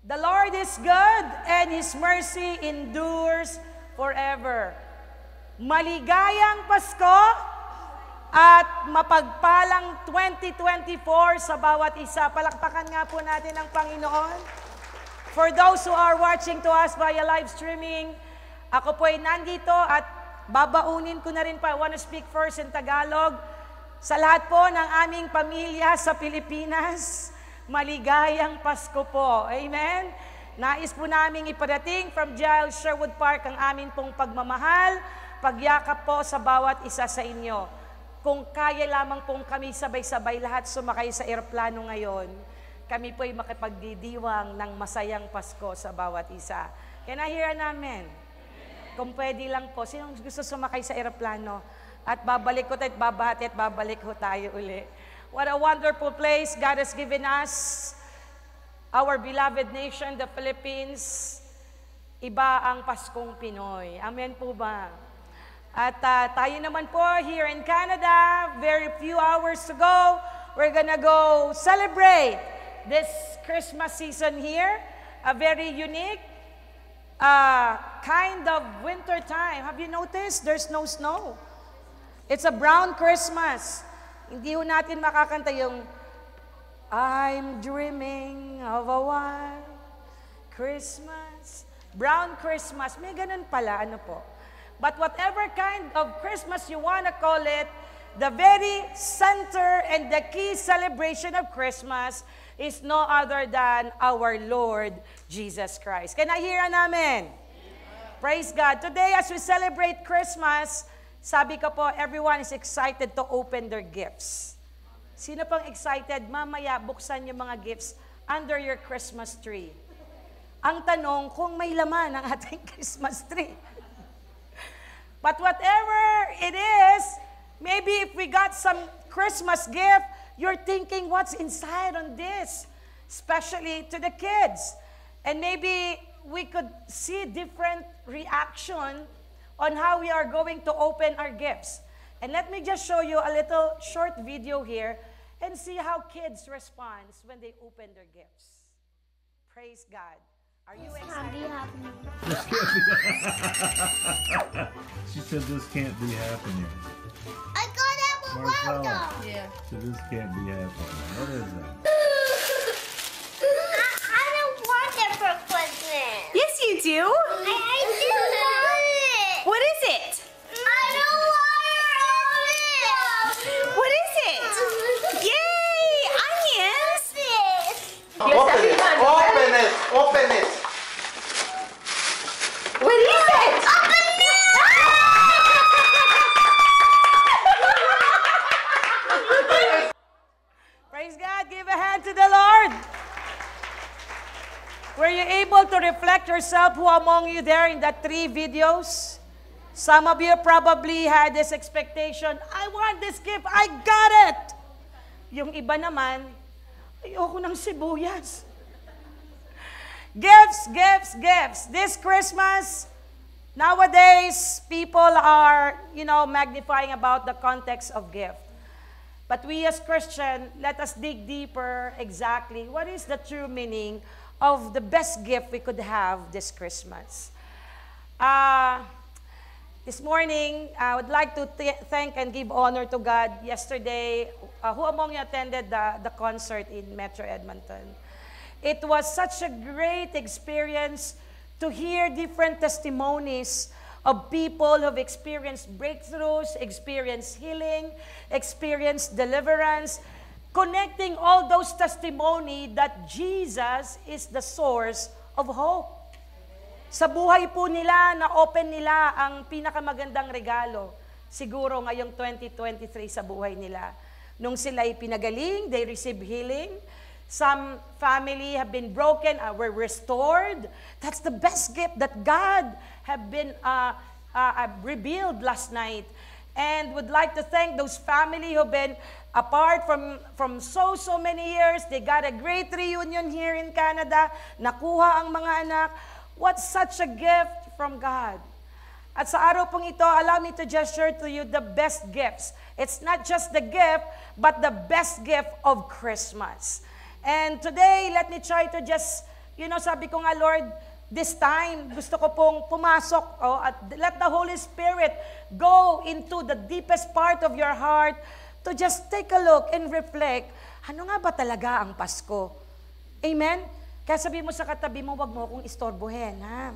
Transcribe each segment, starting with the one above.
The Lord is good and His mercy endures forever. Maligayang Pasko at mapagpalang 2024 sa bawat isa. Palakpakan nga po natin ang Panginoon. For those who are watching to us via live streaming, ako po ay nandito at babaunin ko na rin pa. I want to speak first in Tagalog. Sa lahat po ng aming pamilya sa Pilipinas, maligayang Pasko po. Amen? Nais po namin iparating from Giles Sherwood Park ang amin pong pagmamahal, pagyakap po sa bawat isa sa inyo. Kung kaya lamang pong kami sabay-sabay lahat sumakay sa eroplano ngayon, kami po ay makipagdidiwang ng masayang Pasko sa bawat isa. Can I hear an amen? Kung pwede lang po, sinong gusto sumakay sa eroplano? At babalik ko tayo at babahati at babalik ho tayo uli. What a wonderful place God has given us, our beloved nation, the Philippines. Iba ang Paskong Pinoy. Amen po ba? At tayo naman po here in Canada, very few hours to go, we're gonna go celebrate this Christmas season here, a very unique kind of winter time. Have you noticed? There's no snow. It's a brown Christmas. Hindi ho natin makakanta yung I'm dreaming of a white Christmas. Brown Christmas. May ganun pala, ano po. But whatever kind of Christmas you want to call it, the very center and the key celebration of Christmas is no other than our Lord Jesus Christ. Can I hear an amen? Praise God. Today, as we celebrate Christmas, sabi ko po, everyone is excited to open their gifts. Sino pang excited? Mamaya, buksan yung mga gifts under your Christmas tree. Ang tanong, kung may laman ang ating Christmas tree. But whatever it is, maybe if we got some Christmas gift, you're thinking, what's inside on this? Especially to the kids. And maybe we could see different reaction on how we are going to open our gifts. And let me just show you a little short video here and see how kids respond when they open their gifts. Praise God. Are you excited? This can't be. She said this can't be happening. I got apple Marcella. welcome. Yeah. So this can't be happening. What is that? I don't want it for Christmas. Yes, you do. I do want it. What is it? I don't want it. What is it? Yay! Onions! Open it! Open it! Open it! What is it? Praise God. Give a hand to the Lord. Were you able to reflect yourself who among you there in the 3 videos? Some of you probably had this expectation, I want this gift, I got it! Yung iba naman, ayoko ng sibuyas. Gifts, gifts, gifts. This Christmas, nowadays, people are, magnifying about the context of gift. But we as Christians, let us dig deeper exactly what is the true meaning of the best gift we could have this Christmas. This morning, I would like to thank and give honor to God. Yesterday, who among you attended the concert in Metro Edmonton? It was such a great experience to hear different testimonies of people who have experienced breakthroughs, experienced healing, experienced deliverance, connecting all those testimony that Jesus is the source of hope. Sa buhay po nila, na-open nila ang pinakamagandang regalo, siguro ngayong 2023 sa buhay nila. Nung sila'y pinagaling, they receive healing. Some family have been broken, were restored. That's the best gift that God have been revealed last night. And would like to thank those family who've been apart from so many years. They got a great reunion here in Canada. Nakuha ang mga anak. What such a gift from God. At sa araw pong ito, allow me to just share to you the best gifts. It's not just the gift, but the best gift of Christmas. And today, let me try to just Sabi ko nga, Lord, this time, gusto ko pong pumasok, at let the Holy Spirit go into the deepest part of your heart to just take a look and reflect, ano nga ba talaga ang Pasko? Amen? Kaya sabi mo sa katabi mo, wag mo akong istorbohin, ha?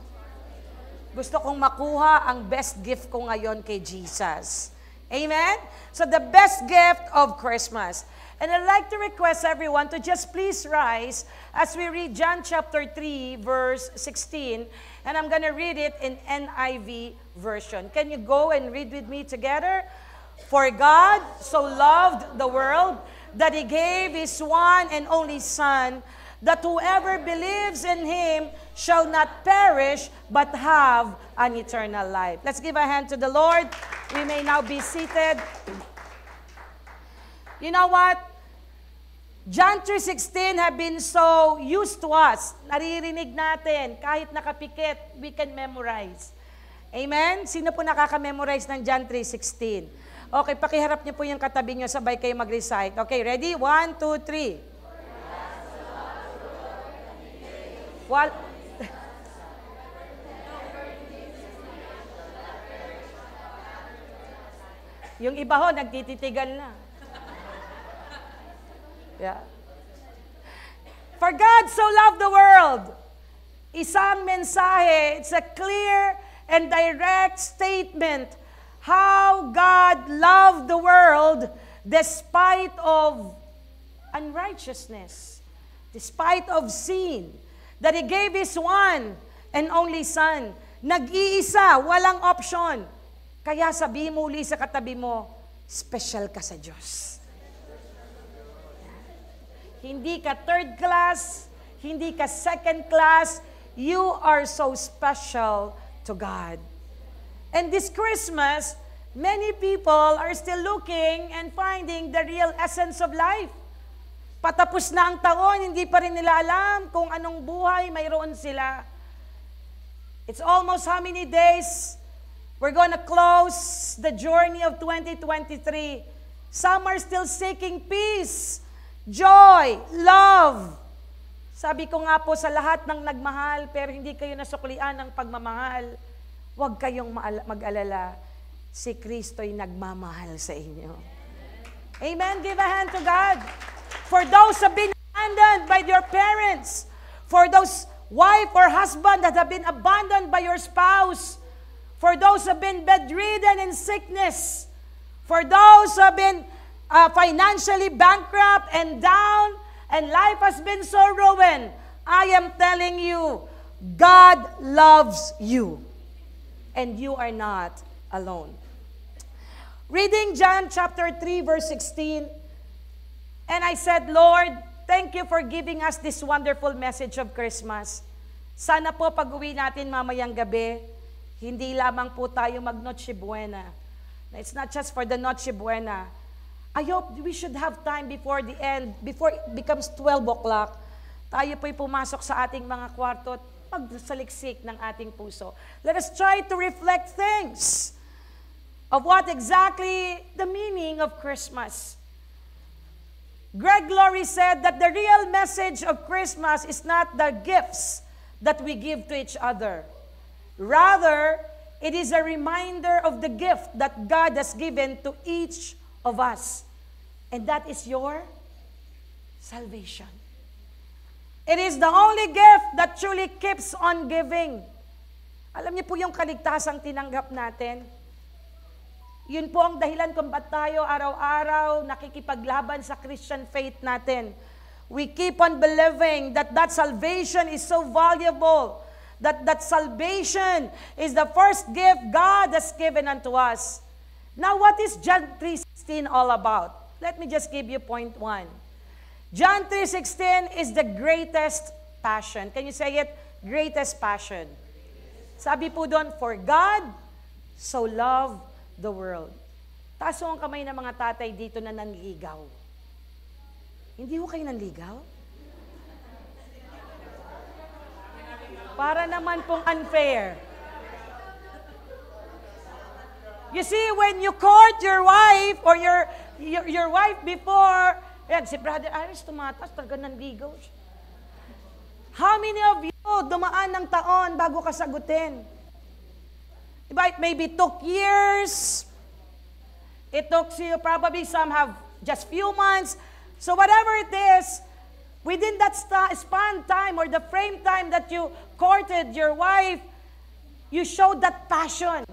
Gusto kong makuha ang best gift ko ngayon kay Jesus. Amen? So the best gift of Christmas. And I'd like to request everyone to just please rise as we read John chapter 3, verse 16. And I'm going to read it in NIV version. Can you go and read with me together? For God so loved the world that He gave His one and only Son, that whoever believes in Him shall not perish, but have an eternal life. Let's give a hand to the Lord. We may now be seated. You know what? John 3:16 have been so used to us. Naririnig natin. Kahit nakapikit, we can memorize. Amen? Sino po nakaka-memorize ng John 3:16? Okay, pakiharap niyo po yung katabi niyo, sabay kayo mag-recite. Okay, ready? 1, 2, 3. Yung iba ho, nagtititigan na. Yeah. For God so loved the world. Isang mensahe, it's a clear and direct statement how God loved the world despite of unrighteousness, despite of sin. That He gave His one and only Son. Nag-iisa, walang option. Kaya sabihin mo uli sa katabi mo, special ka sa Diyos. Hindi ka third class, hindi ka second class, you are so special to God. And this Christmas, many people are still looking and finding the real essence of life. Patapos na ang taon, hindi pa rin nila alam kung anong buhay mayroon sila. It's almost how many days we're gonna close the journey of 2023. Some are still seeking peace, joy, love. Sabi ko nga po sa lahat ng nagmahal, pero hindi kayo nasuklian ng pagmamahal, huwag kayong mag-alala. Si Kristo'y nagmamahal sa inyo. Amen? Give a hand to God. For those who have been abandoned by your parents, for those wife or husband that have been abandoned by your spouse, for those who have been bedridden in sickness, for those who have been financially bankrupt and down, and life has been so ruined, I am telling you, God loves you, and you are not alone. Reading John chapter 3, verse 16, and I said, Lord, thank you for giving us this wonderful message of Christmas. Sana po pag-uwi natin mamayang gabi, hindi lamang po tayo mag-Noche Buena. It's not just for the Noche Buena. I hope we should have time before the end, before it becomes 12 o'clock. Tayo po'y pumasok sa ating mga kwarto at magsaliksik ng ating puso. Let us try to reflect things of what exactly the meaning of Christmas. Greg Laurie said that the real message of Christmas is not the gifts that we give to each other. Rather, it is a reminder of the gift that God has given to each of us. And that is your salvation. It is the only gift that truly keeps on giving. Alam niyo po yung kaligtasang tinanggap natin? Yun po ang dahilan kung ba't tayo araw-araw nakikipaglaban sa Christian faith natin. We keep on believing that that salvation is so valuable, that salvation is the first gift God has given unto us. Now, what is John 3:16 all about? Let me just give you point 1. John 3:16 is the greatest passion. Can you say it? Greatest passion. Sabi po doon, for God so loved the world. Taas ang kamay ng mga tatay dito na nanligaw. Hindi ho kayo nanligaw? Para naman pong unfair. You see, when you court your wife or your wife before, yan, si Brother Aris tumatas, talaga nanligaw siya. How many of you dumaan ng taon bago ka sagutin? Diba, it maybe took years. It took you, probably some have just few months. So whatever it is, within that span time or the frame time that you courted your wife, you showed that passion.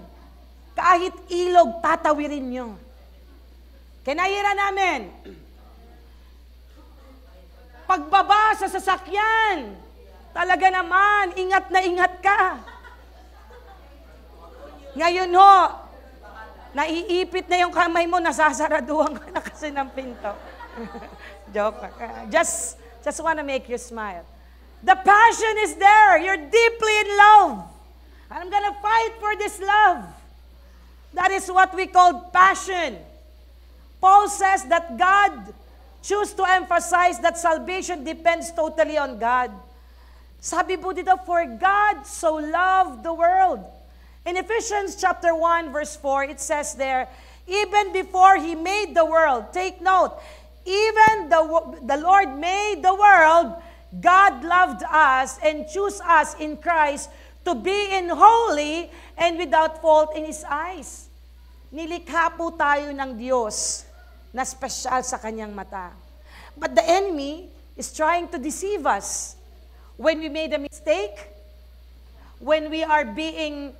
Kahit ilog, tatawirin nyo. Kinahira namin. Pagbaba sa sasakyan, talaga naman, ingat na ingat ka. Ngayon ho, naiipit na yung kamay mo, nasasaraduhan ka na kasi ng pinto. Joke. Just want to make you smile. The passion is there. You're deeply in love. I'm gonna fight for this love. That is what we call passion. Paul says that God choose to emphasize that salvation depends totally on God. Sabi po dito, for God so loved the world. In Ephesians chapter 1 verse 4, it says there, even before He made the world, take note, even the Lord made the world, God loved us and chose us in Christ to be in holy and without fault in His eyes. Nilikha po tayo ng Diyos na special sa Kanyang mata. But the enemy is trying to deceive us. When we made a mistake, when we are being,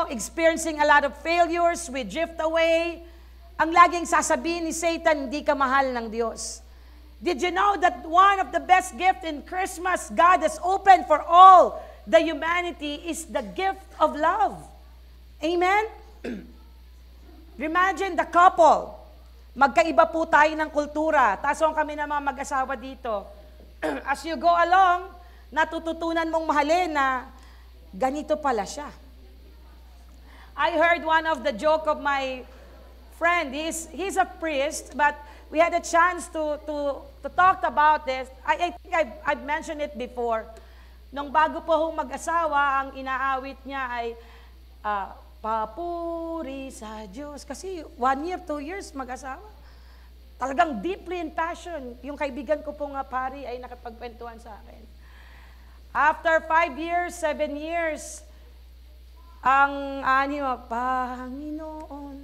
experiencing a lot of failures, we drift away, ang laging sasabihin ni Satan, hindi ka mahal ng Diyos. Did you know that one of the best gifts in Christmas God has opened for all the humanity is the gift of love? Amen? Imagine the couple. Magkaiba po tayo ng kultura. Tasong kami ng mga mag-asawa dito. As you go along, natututunan mong mahalin na ganito pala siya. I heard one of the joke of my friend. He's a priest, but we had a chance to talk about this. I think I've mentioned it before. Nung bago po hong mag-asawa, ang inaawit niya ay papuri sa Diyos. Kasi 1 year, 2 years mag-asawa. Talagang deeply in passion. Yung kaibigan ko pong pari ay nakipagkwentuhan sa akin. After 5 years, 7 years, ang Panginoon,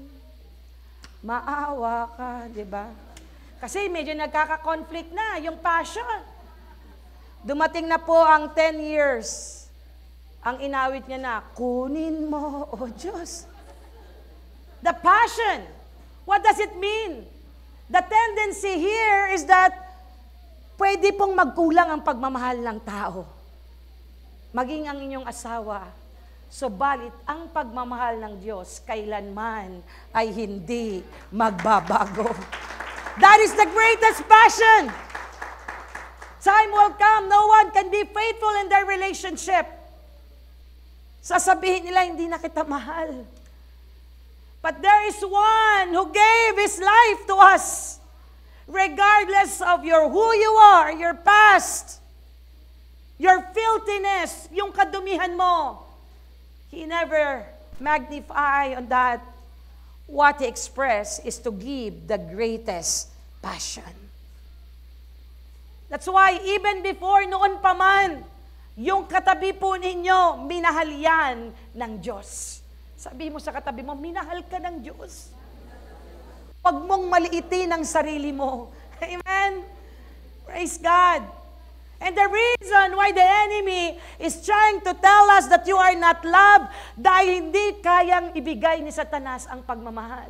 maawa ka, di ba? Kasi medyo nagkaka-conflict na yung passion. Dumating na po ang 10 years. Ang inawit niya na, kunin mo, O Diyos. The passion. What does it mean? The tendency here is that pwede pong magkulang ang pagmamahal ng tao. Maging ang inyong asawa. Subalit, ang pagmamahal ng Diyos kailanman ay hindi magbabago. That is the greatest passion. Time will come, no one can be faithful in their relationship. Sasabihin nila, hindi na kita mahal. But there is one who gave His life to us. Regardless of who you are, your past, your filthiness, yung kadumihan mo, He never magnified on that. What He expressed is to give the greatest passion. That's why even before noon pa man, yung katabi po ninyo, minahal yan ng Diyos. Sabi mo sa katabi mo, minahal ka ng Diyos. Huwag mong maliitin ang sarili mo. Amen? Praise God. And the reason why the enemy is trying to tell us that you are not loved, dahil hindi kayang ibigay ni Satanas ang pagmamahal.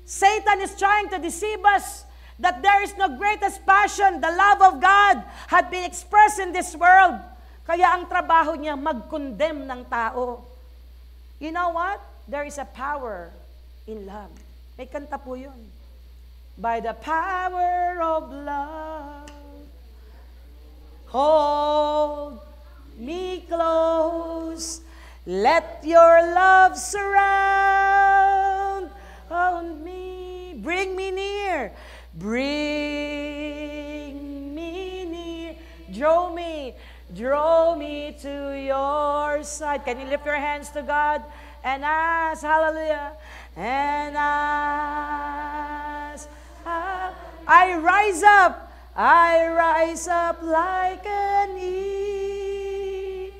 Satan is trying to deceive us that there is no greatest passion, the love of God had been expressed in this world. Kaya ang trabaho niya, mag-condemn ng tao. You know what? There is a power in love. May kanta po yun. By the power of love, hold me close, let your love surround on me, bring me near, bring me near, draw me to your side. Can you lift your hands to God and ask, hallelujah, and ask, I rise up I rise up like an eagle,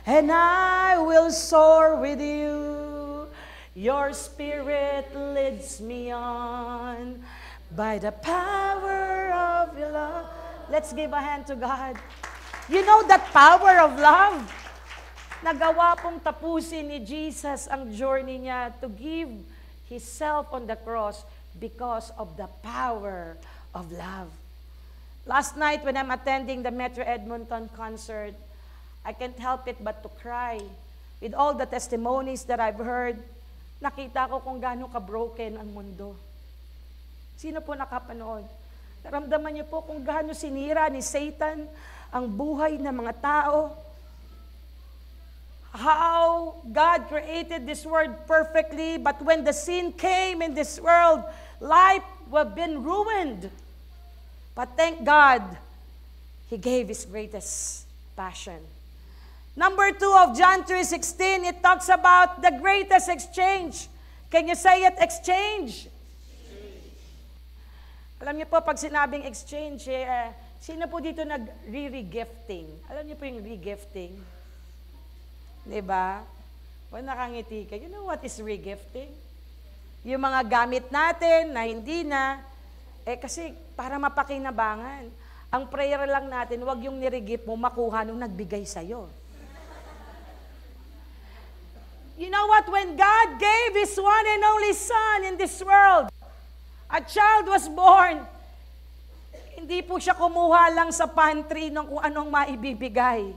and I will soar with you. Your spirit leads me on by the power of your love. Let's give a hand to God. You know that power of love? Nagawa pong tapusin ni Jesus ang journey niya to give Himself on the cross because of the power of love. Last night when I'm attending the Metro Edmonton concert, I can't help it but to cry. With all the testimonies that I've heard, nakita ko kung gaano ka-broken ang mundo. Sino po nakapanood? Naramdaman niyo po kung gaano sinira ni Satan ang buhay ng mga tao. How God created this world perfectly, but when the sin came in this world, life would have been ruined. But thank God, He gave His greatest passion. Number 2 of John 3:16, it talks about the greatest exchange. Can you say it? Exchange. Alam niyo po, pag sinabing exchange, sino po dito nag-re-gifting? Alam niyo po yung re-gifting? Diba? O nakangiti ka. You know what is re-gifting? Yung mga gamit natin na hindi na, kasi para mapakinabangan. Ang prayer lang natin, wag yung nire-gift mo, makuha nung nagbigay sa'yo. You know what? When God gave His one and only Son in this world, a child was born. Hindi po siya kumuha lang sa pantry ng kung anong maibibigay.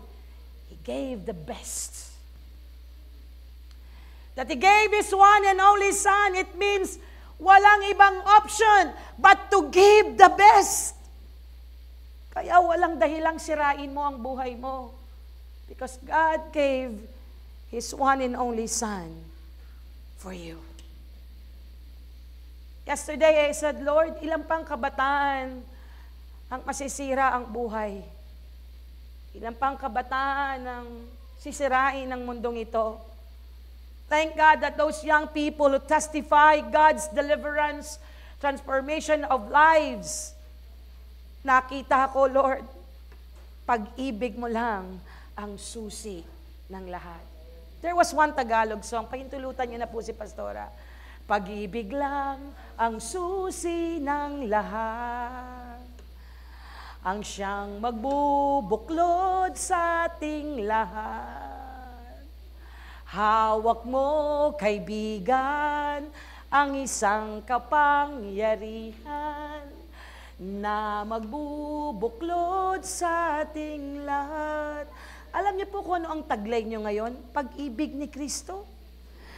He gave the best. That He gave His one and only Son, it means walang ibang option but to give the best. Kaya walang dahilang sirain mo ang buhay mo. Because God gave His one and only Son for you. Yesterday I said, Lord, ilang pang kabataan ang masisira ang buhay? Ilang pang kabataan ang sisirain ng mundong ito? Thank God that those young people who testify God's deliverance, transformation of lives, nakita ko, Lord, pag-ibig mo lang ang susi ng lahat. There was one Tagalog song, pahintulutan niyo na po si Pastora. Pag-ibig lang ang susi ng lahat, ang siyang magbubuklod sa ating lahat. Hawak mo, kaibigan, ang isang kapangyarihan na magbubuklod sa ating lahat. Alam niyo po kung ano ang taglay niyo ngayon? Pag-ibig ni Kristo.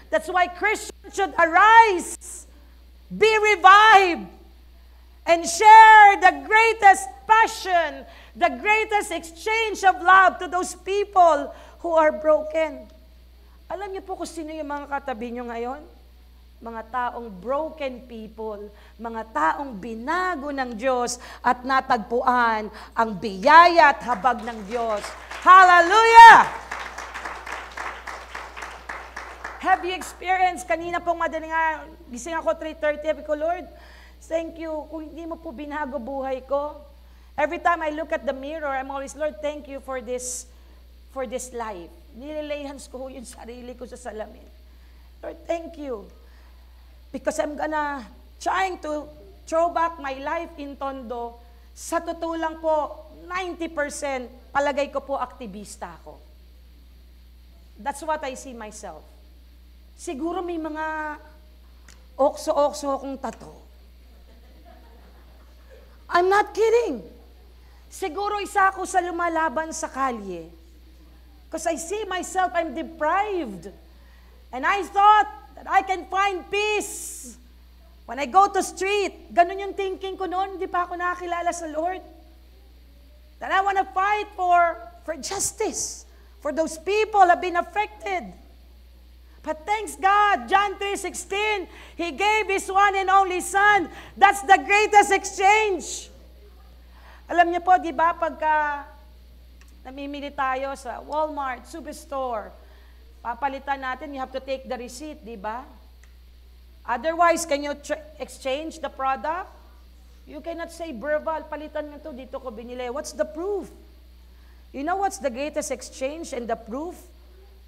That's why Christians should arise, be revived, and share the greatest passion, the greatest exchange of love to those people who are broken. Alam niyo po kung sino yung mga katabi niyo ngayon? Mga taong broken people, mga taong binago ng Diyos at natagpuan ang biyaya at habag ng Diyos. Hallelujah! Have you experienced, kanina pong madaling gising ako 3:30, sabi ko, Lord, thank you, kung hindi mo po binago buhay ko. Every time I look at the mirror, I'm always, Lord, thank you for this life. Nililayhans ko yung sarili ko sa salamin. Lord, thank you. Because I'm trying to throw back my life in Tondo. Sa totoo lang po, 90% palagay ko po aktivista ako. That's what I see myself. Siguro may mga okso-okso akong tato. I'm not kidding. Siguro isa ako sa lumalaban sa kalye. Because I see myself, I'm deprived. And I thought that I can find peace. When I go to street, ganun yung thinking ko noon, hindi pa ako nakakilala sa Lord. That I want to fight for justice, for those people who have been affected. But thanks God, John 3:16, He gave His one and only Son. That's the greatest exchange. Alam niyo po, di ba, pagka namimili tayo sa Walmart, Superstore, papalitan natin, you have to take the receipt, di ba? Otherwise, can you exchange the product? You cannot say, verbal, palitan mo to, dito ko binili. What's the proof? You know what's the greatest exchange and the proof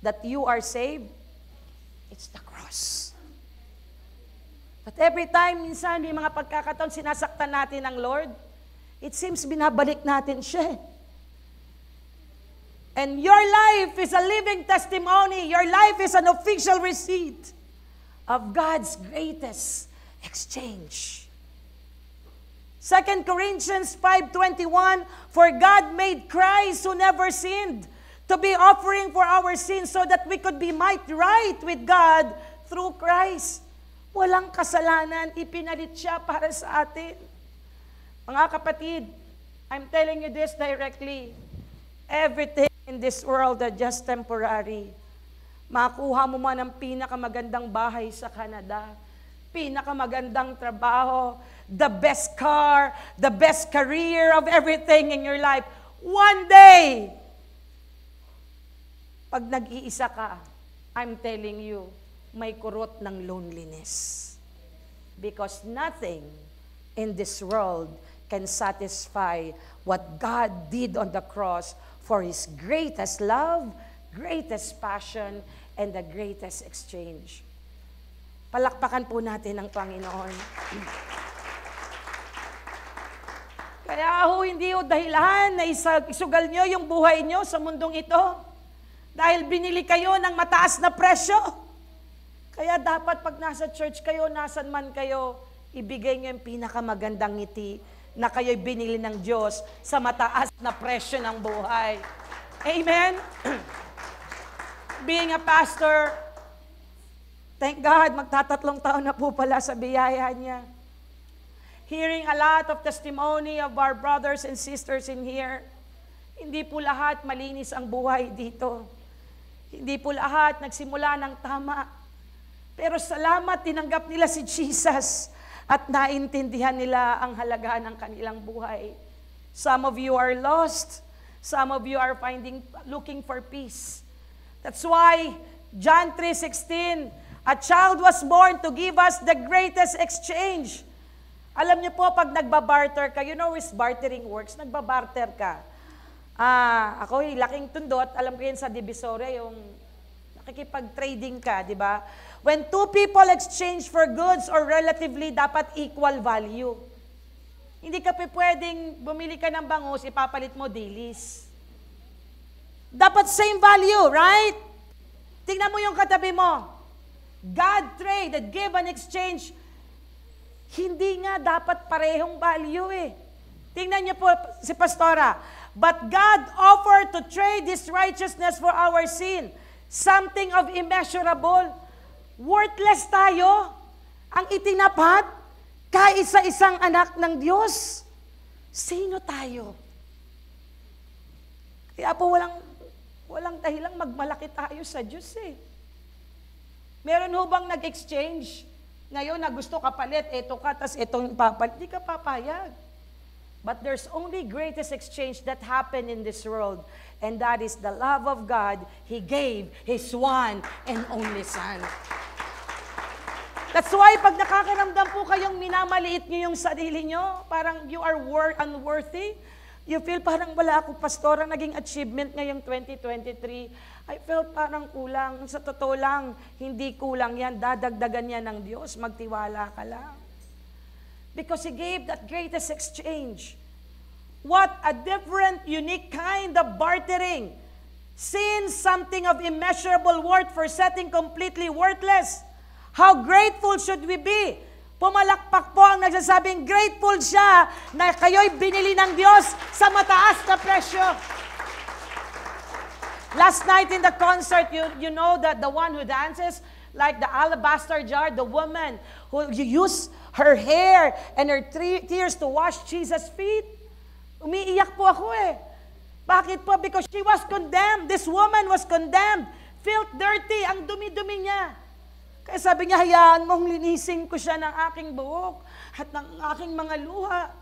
that you are saved? It's the cross. But every time, minsan, may mga pagkakataon, sinasaktan natin ang Lord, it seems binabalik natin siya. And your life is a living testimony. Your life is an official receipt of God's greatest exchange. 2 Corinthians 5:21, for God made Christ who never sinned to be offering for our sins so that we could be made right with God through Christ. Walang kasalanan, ipinalit siya para sa atin. Mga kapatid, I'm telling you this directly. Everything in this world are just temporary. Makuha mo man ang pinakamagandang bahay sa Canada, pinakamagandang trabaho, the best car, the best career of everything in your life. One day, pag nag-iisa ka, I'm telling you, may kurot ng loneliness. Because nothing in this world can satisfy what God did on the cross for His greatest love, greatest passion, and the greatest exchange. Palakpakan po natin ang Panginoon. Kaya hindi dahilan na isugal nyo yung buhay nyo sa mundong ito. Dahil binili kayo ng mataas na presyo. Kaya dapat pag nasa church kayo, nasan man kayo, ibigay nyo yung pinakamagandang ngiti na kayo'y binili ng Diyos sa mataas na presyo ng buhay. Amen? Being a pastor, thank God, magtatatlong taon na po pala sa biyaya niya. Hearing a lot of testimony of our brothers and sisters in here, hindi po lahat malinis ang buhay dito. Hindi po lahat nagsimula ng tama. Pero salamat, tinanggap nila si Jesus at naintindihan nila ang halaga ng kanilang buhay. Some of you are lost. Some of you are looking for peace. That's why John 3:16, a child was born to give us the greatest exchange. Alam niyo po, pag nagbabarter ka, you know how bartering works, nagbabarter ka. Ako, laking tundot, alam ko yun sa Divisoria, yung nakikipag-trading ka, di ba? When two people exchange for goods or relatively, dapat equal value. Hindi ka pwedeng bumili ka ng bangus, ipapalit mo dilis. Dapat same value, right? Tingnan mo yung katabi mo. God traded, give and exchange. Hindi nga dapat parehong value eh. Tingnan niyo po si Pastora. But God offered to trade His righteousness for our sin. Something of immeasurable. Worthless tayo. Ang itinapat, kaisa-isang anak ng Diyos. Sino tayo? Kaya po walang dahilang magmalaki tayo sa Diyos eh. Meron ho bang nag-exchange? Ngayon na gusto kapalit, eto ka, tas etong papalit. Di ka papayag. But there's only greatest exchange that happened in this world. And that is the love of God. He gave His one and only Son. That's why pag nakakaramdam po kayong minamaliit nyo yung sarili nyo, parang you are unworthy, you feel parang wala ako, pastor, ang naging achievement ngayong 2023, I felt parang kulang. Sa totoo lang, hindi kulang yan. Dadagdagan yan ng Diyos. Magtiwala ka lang. Because He gave that greatest exchange. What a different, unique kind of bartering. Since something of immeasurable worth for setting completely worthless. How grateful should we be? Pumalakpak po ang nagsasabing grateful siya na kayo'y binili ng Diyos sa mataas na presyo. Last night in the concert, you know that the one who dances like the alabaster jar, the woman who used her hair and her tears to wash Jesus' feet. Umiiyak po ako eh. Bakit po? Because she was condemned. This woman was condemned. Felt dirty. Ang dumi-dumi niya. Kaya sabi niya, hayaan mong linisin ko siya ng aking buhok at ng aking mga luha.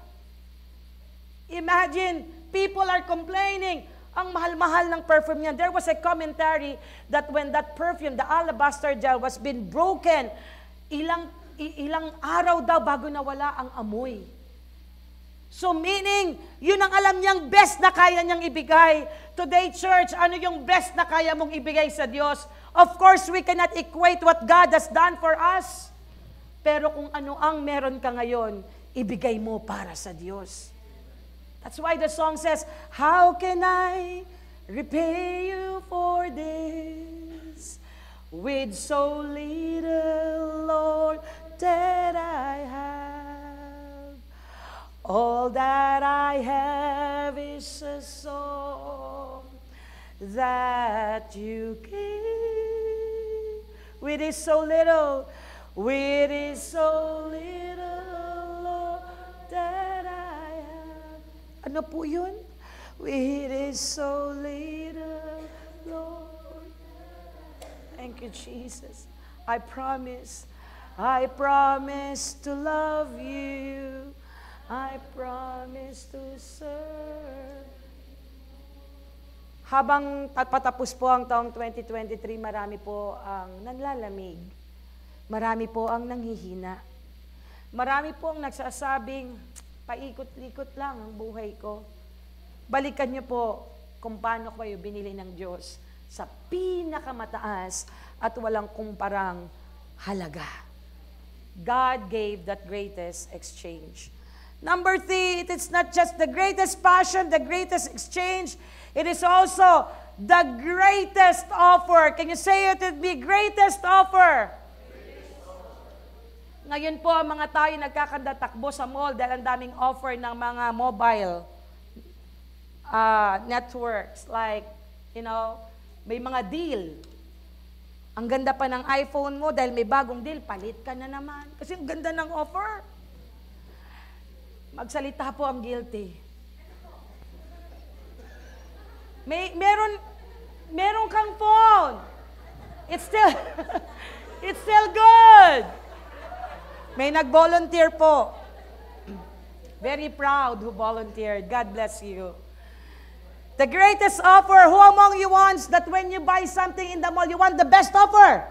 Imagine, people are complaining, ang mahal-mahal ng perfume niya. There was a commentary that when that perfume, the alabaster jar, was been broken, ilang araw daw bago nawala ang amoy. So meaning, yun ang alam niyang best na kaya niyang ibigay. Today, church, ano yung best na kaya mong ibigay sa Diyos? Of course, we cannot equate what God has done for us. Pero kung ano ang meron ka ngayon, ibigay mo para sa Diyos. That's why the song says, how can I repay you for this? With so little, Lord, that I have. All that I have is a song that you gave. With is so little, Lord, that I have. Ano po yun? With is so little, Lord. Thank you, Jesus. I promise to love you. I promise to serve. Habang patapos po ang taong 2023, marami po ang nanlalamig. Marami po ang nanghihina. Marami po ang nagsasabing, paikot-likot lang ang buhay ko. Balikan niyo po kung paano kayo binili ng Diyos sa pinakamataas at walang kumparang halaga. God gave that greatest exchange. Number 3, it is not just the greatest passion, the greatest exchange, it is also the greatest offer. Can you say it with me? Greatest offer. Ngayon po, mga tayo nagkakanda-takbo sa mall dahil ang daming offer ng mga mobile networks. Like, may mga deal. Ang ganda pa ng iPhone mo dahil may bagong deal, palit ka na naman. Kasi ang ganda ng offer. Magsalita po ang guilty. Meron kang phone. It's still good. May nag-volunteer po. Very proud who volunteered. God bless you. The greatest offer, who among you wants that when you buy something in the mall, you want the best offer?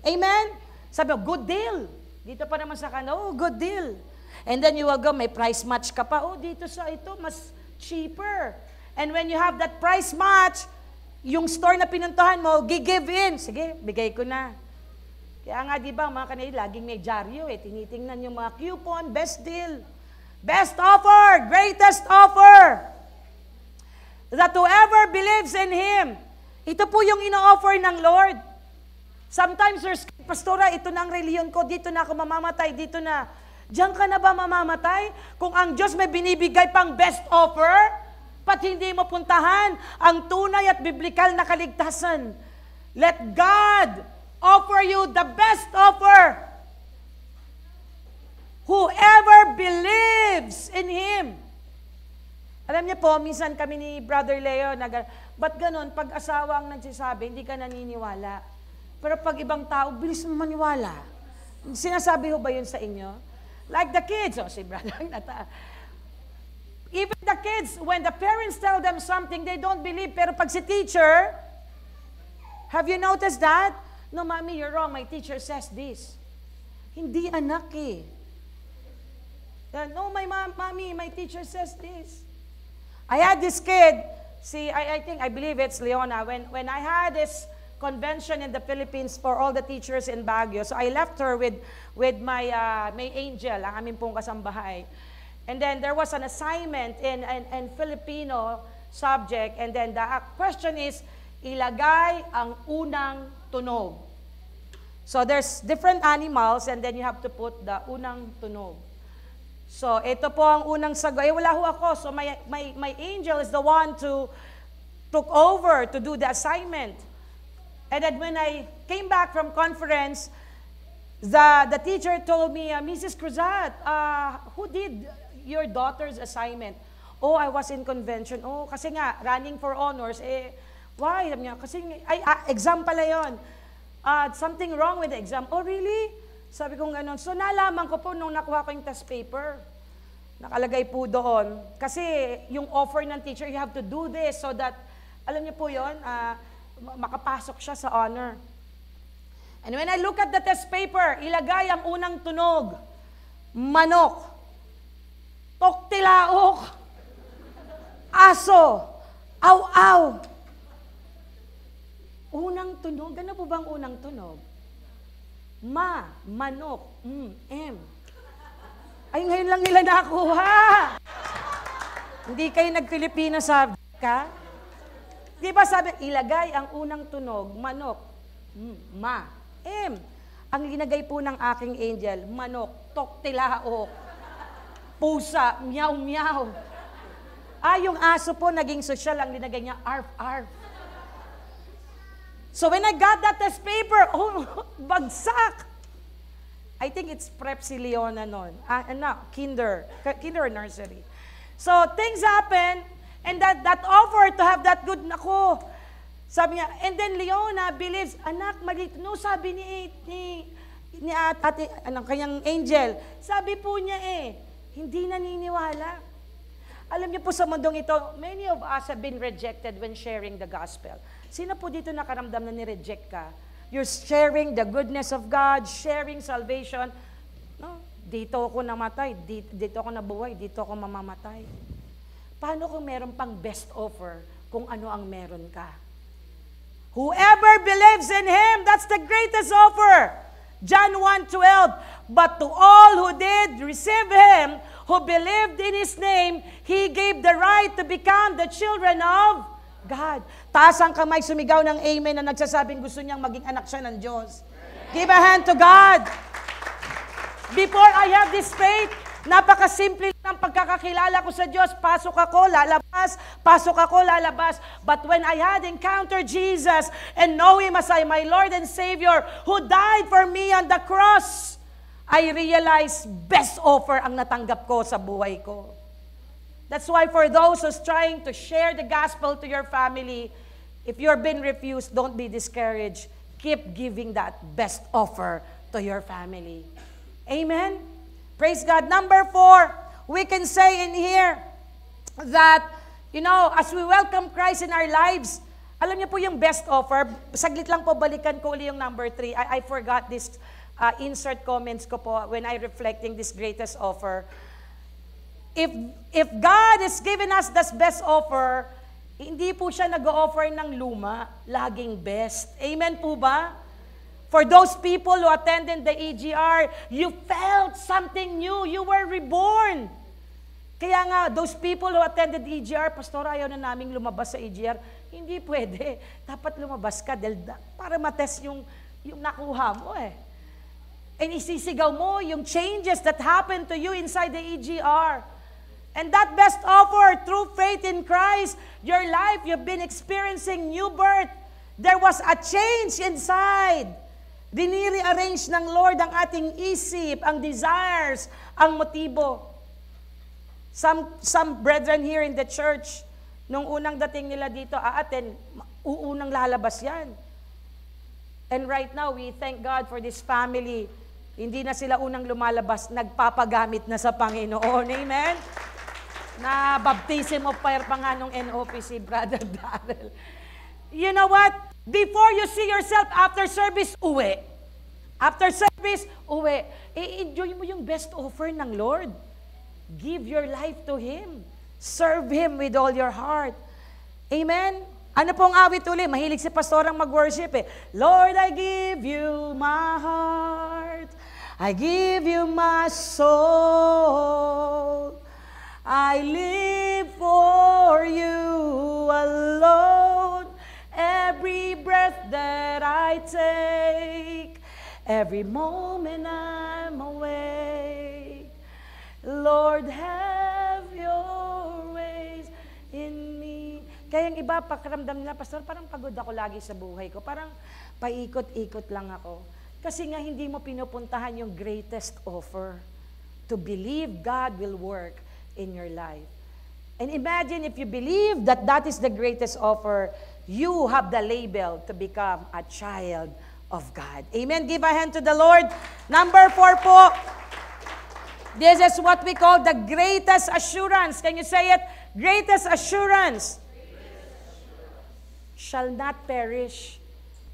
Amen? Sabi, good deal. Dito pa naman sa kano, good deal. And then you will go, may price match ka pa. Oh, dito sa ito, mas cheaper. And when you have that price match, yung store na pinuntahan mo, give in. Sige, bigay ko na. Kaya nga, di ba, mga kanila, laging may dyaryo eh. Tinitingnan yung mga coupon, best deal. Best offer, greatest offer. That whoever believes in Him, ito po yung ino-offer ng Lord. Sometimes, Pastora, ito na ang reliyon ko, dito na ako mamamatay, dito na. Diyan ka na ba mamamatay? Kung ang Diyos may binibigay pang best offer, pati hindi mo puntahan ang tunay at biblikal na kaligtasan. Let God offer you the best offer. Whoever believes in Him. Alam niyo po, minsan kami ni Brother Leo, ba't ganun? Pag asawa ang nagsasabi, hindi ka naniniwala. Pero pag ibang tao, bilis mo maniwala. Sinasabi ho ba yun sa inyo? Like the kids, si Brother Nata. Even the kids, when the parents tell them something, they don't believe. Pero pag si teacher, have you noticed that? No, Mommy, you're wrong. My teacher says this. Hindi anak eh. No, Mommy, my teacher says this. I had this kid, I believe it's Leona, when I had this convention in the Philippines for all the teachers in Baguio. So I left her with my angel, ang aming pong kasambahay. And then there was an assignment in Filipino subject. And then the question is, ilagay ang unang tunog. So there's different animals and then you have to put the unang tunog. So ito po ang unang sagot. Wala ho ako. So my angel is the one to took over to do the assignment. And then when I came back from conference, the teacher told me, Mrs. Cruzat, who did your daughter's assignment? Oh, I was in convention. Oh, kasi nga, running for honors. Why? Sabi niya, kasi exam pala yun. Something wrong with the exam. Oh, really? Sabi ko gano'n. So, nalaman ko po nung nakuha ko yung test paper. Nakalagay po doon. Kasi yung offer ng teacher, you have to do this so that, alam niyo po yun, makapasok siya sa honor. And when I look at the test paper, ilagay ang unang tunog, manok. toktilaok, aso, aw-aw. Unang tunog, ano po bang unang tunog? Ma, manok, M. Ay, ngayon lang nila nakuha. Hindi kayo nag-Filipino subject ka? Di ba sabi, ilagay ang unang tunog, manok, ma, M. Ang linagay po ng aking angel, manok, toktilaok, pusa, meow-meow. Yung aso po, naging sosyal, ang linagay niya, arf-arf. So when I got that test paper, bagsak. I think it's Prep si Leona noon. Kinder or nursery. So things happen, and that offer to have that good, nako, sabi niya, and then Leona believes, anak, maliit, no, sabi ni ate, kanyang angel, sabi po niya hindi naniniwala. Alam niyo po sa mundong ito, many of us have been rejected when sharing the gospel. Sino po dito nakaramdam na ni-reject ka? You're sharing the goodness of God, sharing salvation. No, dito ako namatay, dito ako nabuhay, dito ako mamamatay. Paano kung meron pang best offer kung ano ang meron ka? Whoever believes in Him, that's the greatest offer. John 1:12, but to all who did receive Him, who believed in His name, He gave the right to become the children of God. Taas ang kamay, sumigaw ng amen na nagsasabing gusto niyang maging anak siya ng Diyos. Give a hand to God. Before I have this faith, napakasimple ng pagkakakilala ko sa Diyos. Pasok ako, lalabas. Pasok ako, lalabas. But when I had encountered Jesus and know Him as my Lord and Savior, who died for me on the cross, I realized best offer ang natanggap ko sa buhay ko. That's why for those who's trying to share the gospel to your family, if you're being refused, don't be discouraged. Keep giving that best offer to your family. Amen? Praise God. Number 4, we can say in here that, as we welcome Christ in our lives, alam niyo po yung best offer, saglit lang po, balikan ko uli yung number 3. I forgot this insert comments ko po when I reflecting this greatest offer. If God is giving us this best offer, hindi po siya nag-o-offer ng luma, laging best. Amen po ba? For those people who attended the EGR, you felt something new. You were reborn. Kaya nga, those people who attended EGR, Pastor, ayaw na naming lumabas sa EGR. Hindi pwede. Dapat lumabas ka para matest yung nakuha mo And isisigaw mo yung changes that happened to you inside the EGR. And that best offer, through faith in Christ, your life, you've been experiencing new birth. There was a change inside. Diniri-arrange ng Lord ang ating isip, ang desires, ang motibo. Some brethren here in the church, nung unang dating nila dito, uunang lalabas yan. And right now, we thank God for this family. Hindi na sila unang lumalabas, nagpapagamit na sa Panginoon. Amen? Na baptism of fire pa nga nung NOPC, Brother Darrell. You know what? Before you see yourself after service, uwi. After service, uwi. I-enjoy mo yung best offer ng Lord. Give your life to Him. Serve Him with all your heart. Amen? Ano pong awit uli? Mahilig si pastorang mag-worship Lord, I give you my heart. I give you my soul. I live for you alone. Every breath that I take, every moment I'm awake. Lord, have your ways in me. Kaya yung iba, pakiramdam nila, Pastor, parang pagod ako lagi sa buhay ko. Parang paikot-ikot lang ako. Kasi nga hindi mo pinupuntahan yung greatest offer. To believe God will work in your life. And imagine if you believe that that is the greatest offer, you have the label to become a child of God. Amen? Give a hand to the Lord. Number 4 po. This is what we call the greatest assurance. Can you say it? Greatest assurance. Shall not perish.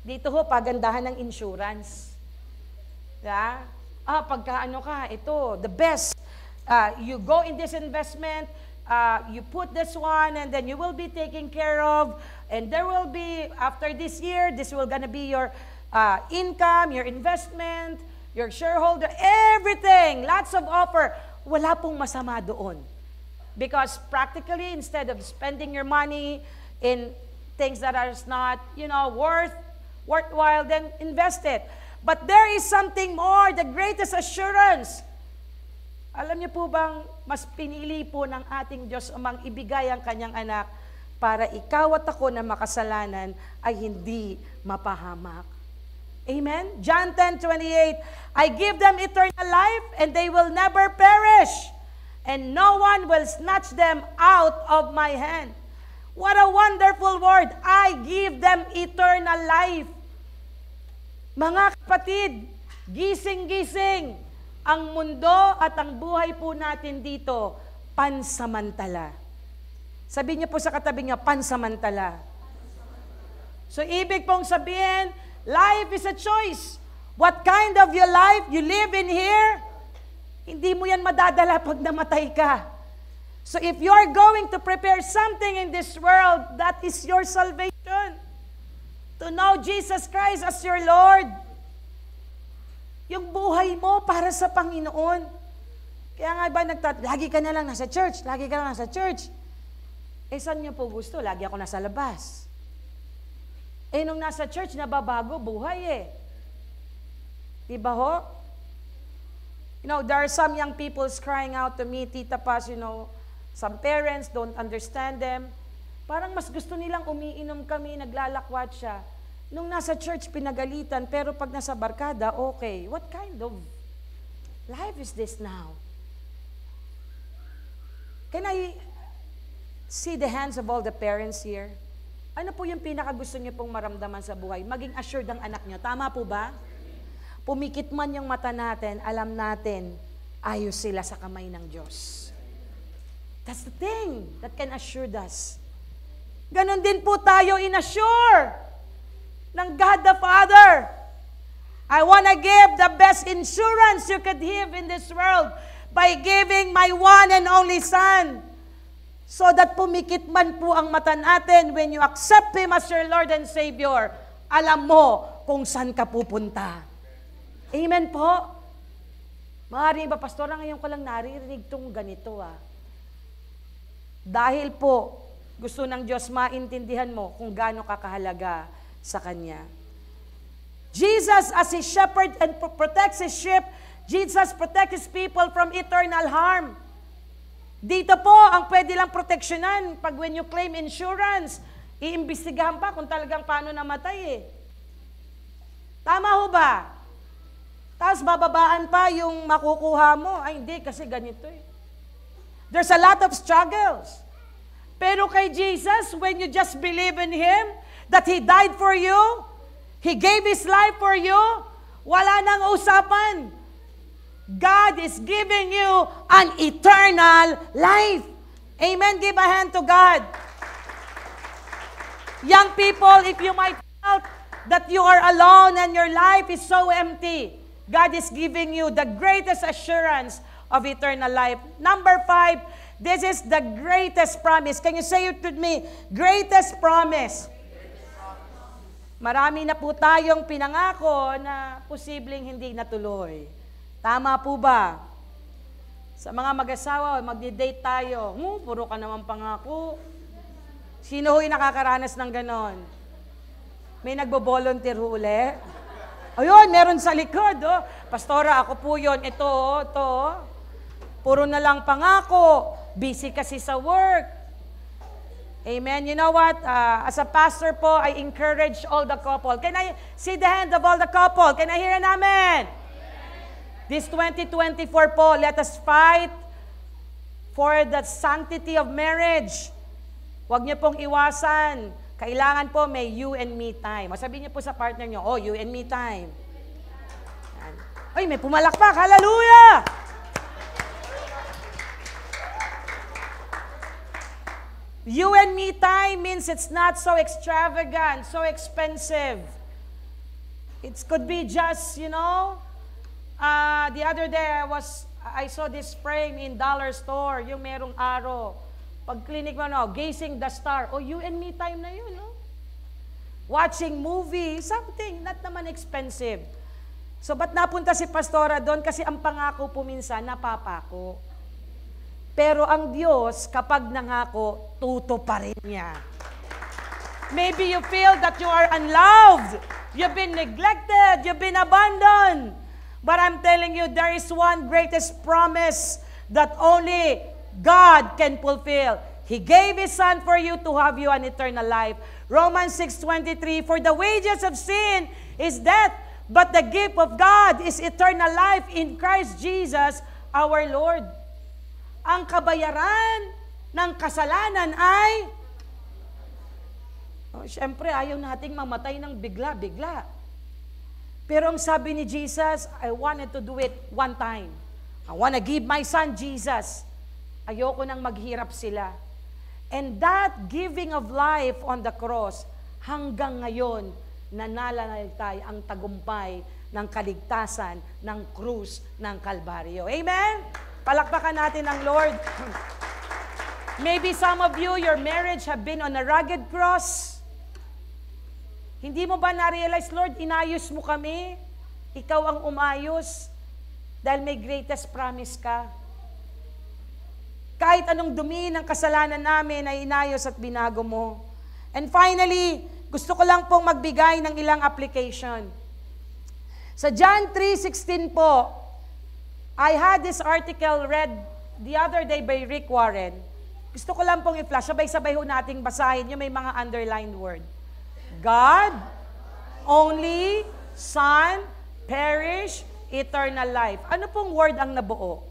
Dito ho, pagandahan ng insurance. Pagka ito, the best. you go in this investment, you put this one, and then you will be taken care of, and there will be, after this year, this will gonna be your income, your investment, your shareholder, everything, lots of offer. Wala pong masama doon. Because practically, instead of spending your money in things that are not, worthwhile, then invest it. But there is something more, the greatest assurance. Alam niyo po bang mas pinili po ng ating Diyos umang ibigay ang kanyang anak para ikaw at ako na makasalanan ay hindi mapahamak. Amen? John 10:28, I give them eternal life and they will never perish, and no one will snatch them out of my hand. What a wonderful word! I give them eternal life. Mga kapatid, gising-gising, ang mundo at ang buhay po natin dito, pansamantala. Sabihin niyo po sa katabi niya, pansamantala. So, ibig pong sabihin, life is a choice. What kind of your life you live in here, hindi mo yan madadala pag namatay ka. So if you're going to prepare something in this world, that is your salvation. To know Jesus Christ as your Lord. Yung buhay mo para sa Panginoon. Kaya nga ba lagi ka na lang nasa church, lagi ka na lang nasa church. Eh, saan niyo po gusto? Lagi ako nasa labas. Eh, nung nasa church, nababago, buhay eh. Diba ho? There are some young people crying out to me, Tita Paz, some parents don't understand them. Parang mas gusto nilang umiinom kami, naglalakwat siya. Nung nasa church, pinagalitan, pero pag nasa barkada, okay. What kind of life is this now? Can I see the hands of all the parents here? Ano po yung pinakagusto niyo pong maramdaman sa buhay? Maging assured ang anak niyo. Tama po ba? Pumikit man yung mata natin, alam natin, ayos sila sa kamay ng Diyos. That's the thing that can assure us. Ganon din po tayo in-assure ng God the Father. I want to give the best insurance you could give in this world by giving my one and only Son. So that pumikit man po ang mata natin, when you accept Him as your Lord and Savior, alam mo kung saan ka pupunta. Amen po? Maaari ba, Pastora, ngayon ko lang naririnig itong ganito Dahil po, gusto ng Diyos maintindihan mo kung gaano kakahalaga sa Kanya. Jesus, as His shepherd and protects His sheep, Jesus protects His people from eternal harm. Dito po, ang pwede lang proteksyonan, pag when you claim insurance, iimbestigahan pa kung talagang paano namatay Tama ho ba? Tapos bababaan pa yung makukuha mo. Ay, hindi, kasi ganito There's a lot of struggles. Pero kay Jesus, when you just believe in Him, that He died for you, He gave His life for you, wala nang usapan. God is giving you an eternal life. Amen? Give a hand to God. Young people, if you might felt that you are alone and your life is so empty, God is giving you the greatest assurance of eternal life. Number 5, this is the greatest promise. Can you say it with me? Greatest promise. Marami na po tayong pinangako na posibleng hindi natuloy. Tama po ba? Sa mga mag-asawa, magdi-date tayo. Puro ka naman pangako. Sino ho'y nakakaranas ng ganon? May nagbo-volunteer uli? Ayun, meron sa likod. Pastora, ako po yun. Ito. Puro na lang pangako. Busy kasi sa work. Amen. You know what? As a pastor po, I encourage all the couple. Can I see the hand of all the couple? Can I hear an amen? This 2024 po, let us fight for the sanctity of marriage. Huwag niyo pong iwasan. Kailangan po may you and me time. Masabihin niyo po sa partner niyo, you and me time. Yan. Ay, may pumalakpak. Hallelujah! You and me time means it's not so extravagant, so expensive. It could be just, the other day I was I saw this frame in dollar store, yung merong arrow. Pag clinic mo, no, gazing the star. O, you and me time na yun, no? Watching movie, something, not naman expensive. So, ba't napunta si Pastora doon? Kasi ang pangako po minsan, napapako. Pero ang Diyos, kapag nangako, tutuparin niya. Maybe you feel that you are unloved. You've been neglected. You've been abandoned. But I'm telling you, there is one greatest promise that only God can fulfill. He gave His Son for you to have you an eternal life. Romans 6:23, for the wages of sin is death, but the gift of God is eternal life in Christ Jesus our Lord. Ang kabayaran ng kasalanan ay siyempre, ayaw nating mamatay ng bigla-bigla. Pero ang sabi ni Jesus, I wanted to do it one time. I want to give my son Jesus. Ayoko nang maghirap sila. And that giving of life on the cross, hanggang ngayon, nananalaytay ang tagumpay ng kaligtasan ng krus ng Kalbaryo. Amen? Palakpakan natin ang Lord. Maybe some of you, your marriage have been on a rugged cross. Hindi mo ba na-realize, Lord, inayos mo kami? Ikaw ang umayos dahil may greatest promise ka. Kahit anong dumi ng kasalanan namin ay inayos at binago mo. And finally, gusto ko lang pong magbigay ng ilang application. Sa John 3:16 po, I had this article read the other day by Rick Warren. Gusto ko lang pong i-flash. Sabay-sabay ho nating basahin yung may mga underlined word. God, only, Son, perish, eternal life. Ano pong word ang nabuo?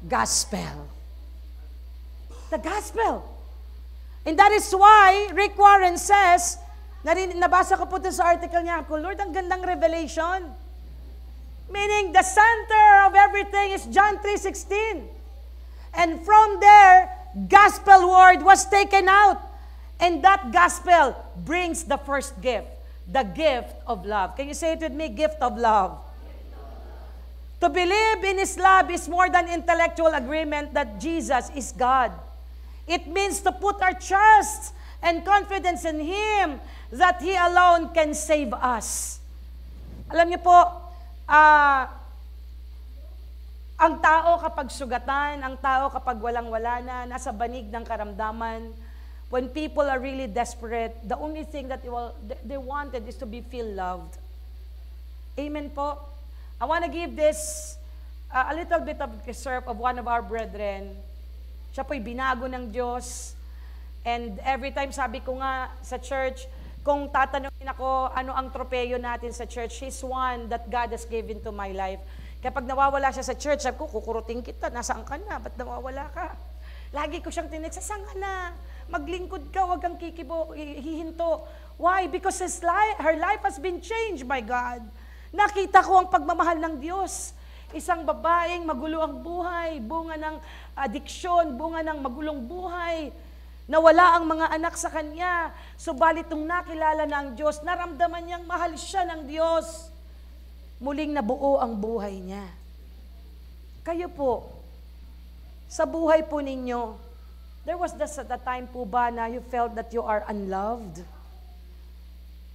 Gospel. The gospel. And that is why Rick Warren says, nabasa ko po ito sa article niya, Lord, ang gandang revelation. Meaning, the center of everything is John 3:16. And from there, gospel word was taken out. And that gospel brings the first gift, the gift of love. Can you say it with me? Gift of love. To believe in His love is more than intellectual agreement that Jesus is God. It means to put our trust and confidence in Him that He alone can save us. Alam niyo po, ang tao kapag sugatan, ang tao kapag walang-wala na, nasa banig ng karamdaman, when people are really desperate, the only thing that they wanted is to be feel loved. Amen po. I want to give this a little bit of excerpt of one of our brethren. Siya po'y binago ng Diyos. And every time sabi ko nga sa church, kung tatanungin ako ano ang tropeyo natin sa church, he's one that God has given to my life. Kapag nawawala siya sa church, sabi ko, kukurutin kita, nasaan ka na? Ba't nawawala ka? Lagi ko siyang tinig, saan ka na? Maglingkod ka, wag kang hihinto. Why? Because her life has been changed by God. Nakita ko ang pagmamahal ng Diyos. Isang babaeng magulo ang buhay, bunga ng adiksyon, bunga ng magulong buhay. Nawala ang mga anak sa kanya. Subalit nung nakilala ng Diyos, naramdaman niyang mahal siya ng Diyos. Muling nabuo ang buhay niya. Kayo po, sa buhay po ninyo, there was the time po ba na you felt that you are unloved?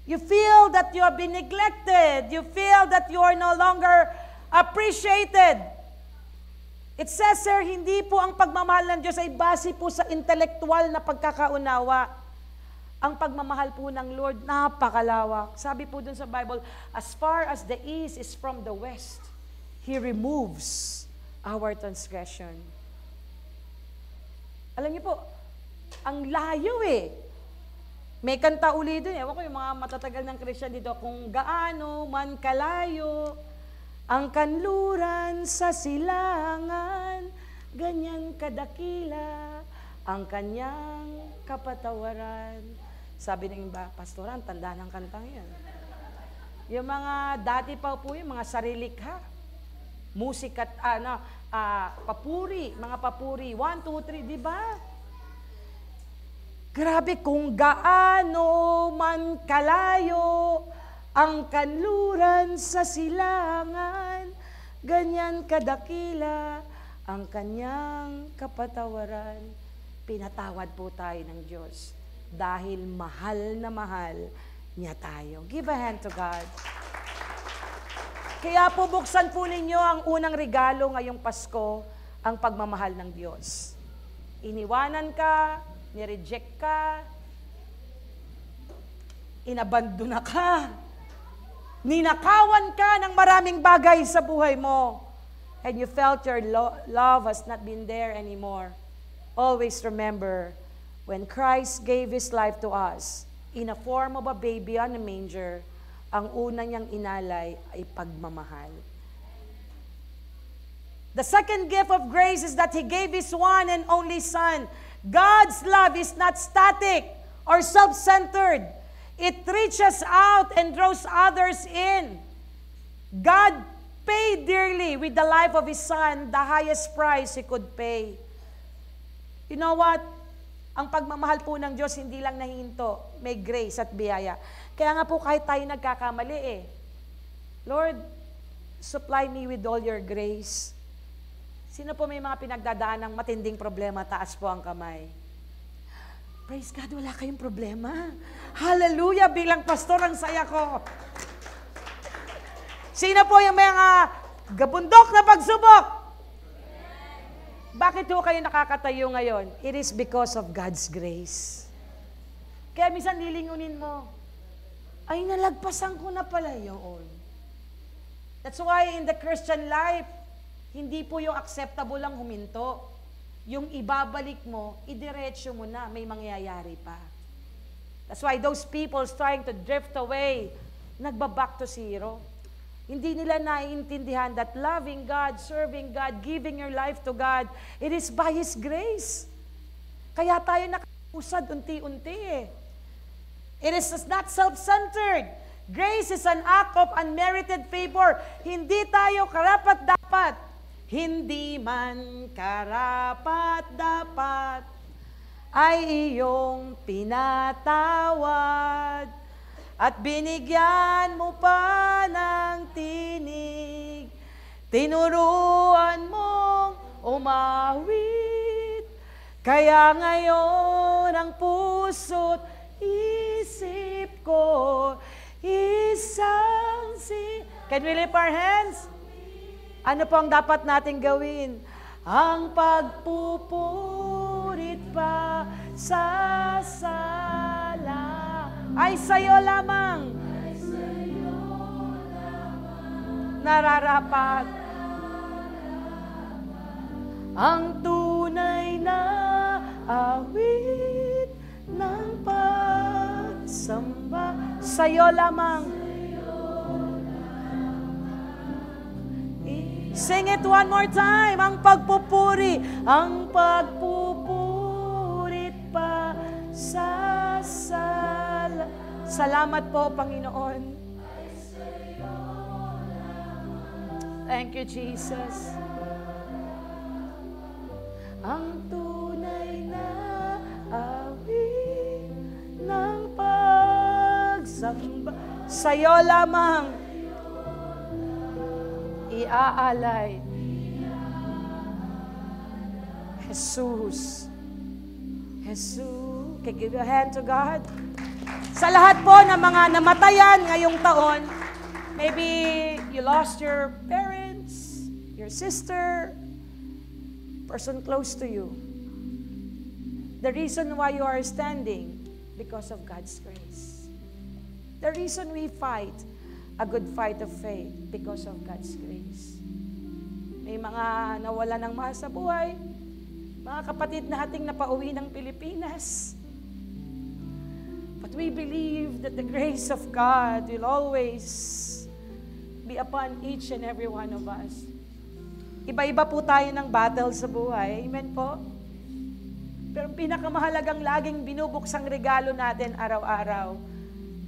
You feel that you have been neglected. You feel that you are no longer appreciated. It says, sir, hindi po ang pagmamahal ng Diyos ay base po sa intelektual na pagkakaunawa. Ang pagmamahal po ng Lord, napakalawak. Sabi po dun sa Bible, as far as the east is from the west, He removes our transgression. Alam niyo po, ang layo eh. May kanta uli doon. Ewan ko yung mga matatagal ng Christian dito, kung gaano man kalayo ang kanluran sa silangan, ganyan kadakila ang kanyang kapatawaran. Sabi ng iba, pastoran, tanda ng kantang yan. Yung mga dati pa po yung mga sarilikha, musika at papuri, mga papuri, 1, 2, 3, di ba? Grabe, kung gaano man kalayo ang kanluran sa silangan, ganyan kadakila ang kanyang kapatawaran. Pinatawad po tayo ng Diyos dahil mahal na mahal niya tayo. Give a hand to God. Kaya po buksan po ninyo ang unang regalo ngayong Pasko, ang pagmamahal ng Diyos. Iniwanan ka, nireject ka, inabandona ka, ninakawan ka ng maraming bagay sa buhay mo, and you felt your love has not been there anymore. Always remember, when Christ gave His life to us, in a form of a baby on a manger, ang una niyang inalay ay pagmamahal. The second gift of grace is that He gave His one and only Son. God's love is not static or self-centered. It reaches out and draws others in. God paid dearly with the life of His Son, the highest price He could pay. You know what? Ang pagmamahal po ng Diyos, hindi lang nahihinto. May grace at biyaya. Kaya nga po kahit tayo nagkakamali Lord, supply me with all your grace. Sino po may mga pinagdadaan ng matinding problema? Taas po ang kamay. Praise God, wala kayong problema. Hallelujah, bilang pastor, ang saya ko. Sino po yung mga gabundok na pagsubok? Bakit po kayo nakakatayo ngayon? It is because of God's grace. Kaya minsan lilingunin mo, ay nalagpasan ko na pala yun. That's why in the Christian life, hindi po yung acceptable lang huminto. Yung ibabalik mo, idiretso mo na, may mangyayari pa. That's why those people trying to drift away, nagbaback to zero. Hindi nila naiintindihan that loving God, serving God, giving your life to God, it is by His grace. Kaya tayo nakausad unti-unti It is not self-centered. Grace is an act of unmerited favor. Hindi tayo karapat-dapat. Hindi man karapat-dapat ay iyong pinatawad at binigyan mo pa ng tinig. Tinuruan mong umawit, kaya ngayon ang puso't isip ko isang Can we lift our hands? Ano po ang dapat natin gawin? Ang pagpupurit pa sa sala ay sa'yo lamang nararapat. Ang tunay na awit ng pagsamba sa'yo lamang. Sing it one more time. Ang pagpupurit pa sa sala. Salamat po, Panginoon. Thank you, Jesus. Ang tunay na awit ng pagsamba sa'yo lamang iaalay. Jesus. Jesus. Can give your hand to God. Sa lahat po ng mga namatayan ngayong taon, maybe you lost your parents, your sister, person close to you. The reason why you are standing, because of God's grace. The reason we fight a good fight of faith, because of God's grace. May mga nawala ng mahal sa buhay, mga kapatid nating napauwi ng Pilipinas. But we believe that the grace of God will always be upon each and every one of us. Iba-iba po tayo ng battle sa buhay. Amen po? Pero pinakamahalagang laging binubuksang regalo natin araw-araw,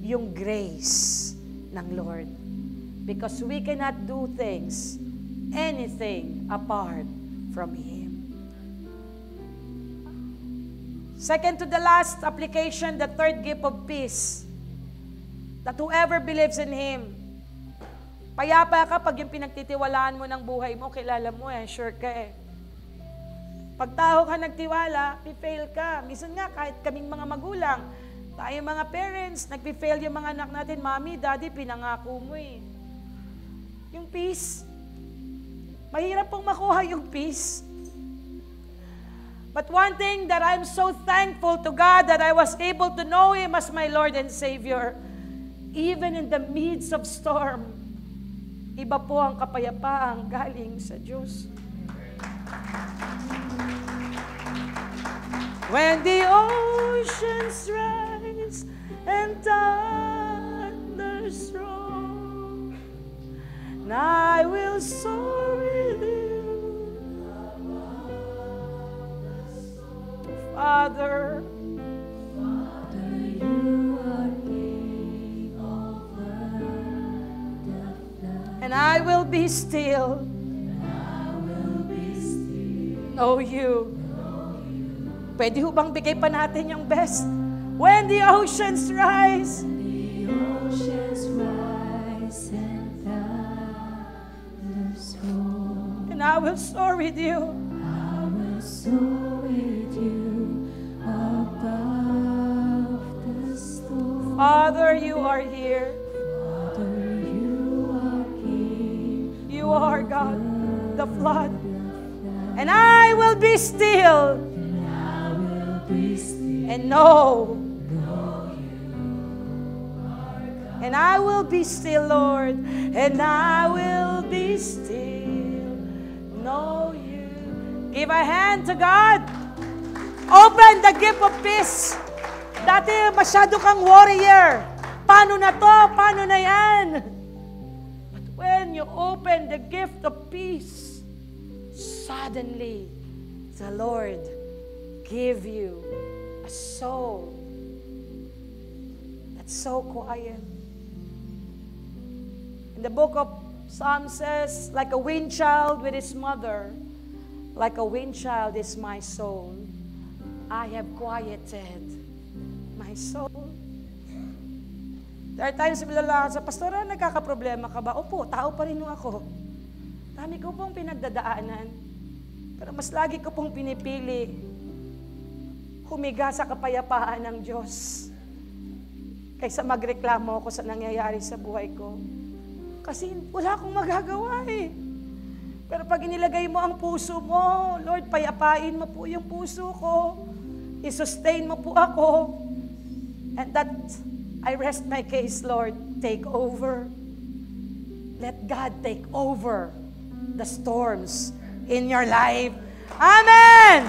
yung grace ng Lord. Because we cannot do things, anything, apart from Him. Second to the last application, the third gift of peace. That whoever believes in Him Payapa ka pag yung pinagtitiwalaan mo ng buhay mo, kilala mo sure ka Pag tao ka nagtiwala, pifail ka. Minsan nga, kahit kaming mga magulang, tayo mga parents, nagpifail yung mga anak natin, Mami, Daddy, pinangako mo Yung peace. Mahirap pong makuha yung peace. But one thing that I'm so thankful to God that I was able to know Him as my Lord and Savior, even in the midst of storm, iba po ang kapayapaang galing sa Diyos. When the oceans rise and thunders roll, and I will soar with you, Father, you are King over the flood. And I will be still, know you. Pwede ho bang bigay pa natin yung best? When the oceans rise, and thunders roll, and I will soar with you. I will soar with you above the storm. Father, you are here. Father, you are here. You are God, the flood. And I will be still. And know and I will be still, Lord, and I will be still, know you. Give a hand to God. Open the gift of peace. Dati masyado kang warrior. Paano na to? Paano na yan? But when you open the gift of peace, suddenly the Lord give you a soul that's so quiet. In the book of Psalms says, like a wind child with his mother, like a wind child is my soul. I have quieted my soul. There are times sa pastora, nagkakaproblema ka ba? Opo, tao pa rin ako. Dami ko pong pinagdadaanan. Pero mas lagi ko pong pinipili humiga sa kapayapaan ng Diyos kaysa magreklamo ako sa nangyayari sa buhay ko. Kasi wala akong magagawa Pero pag inilagay mo ang puso mo, Lord, payapain mo po yung puso ko. I-sustain mo po ako. And that, I rest my case, Lord. Take over. Let God take over the storms in your life. Amen!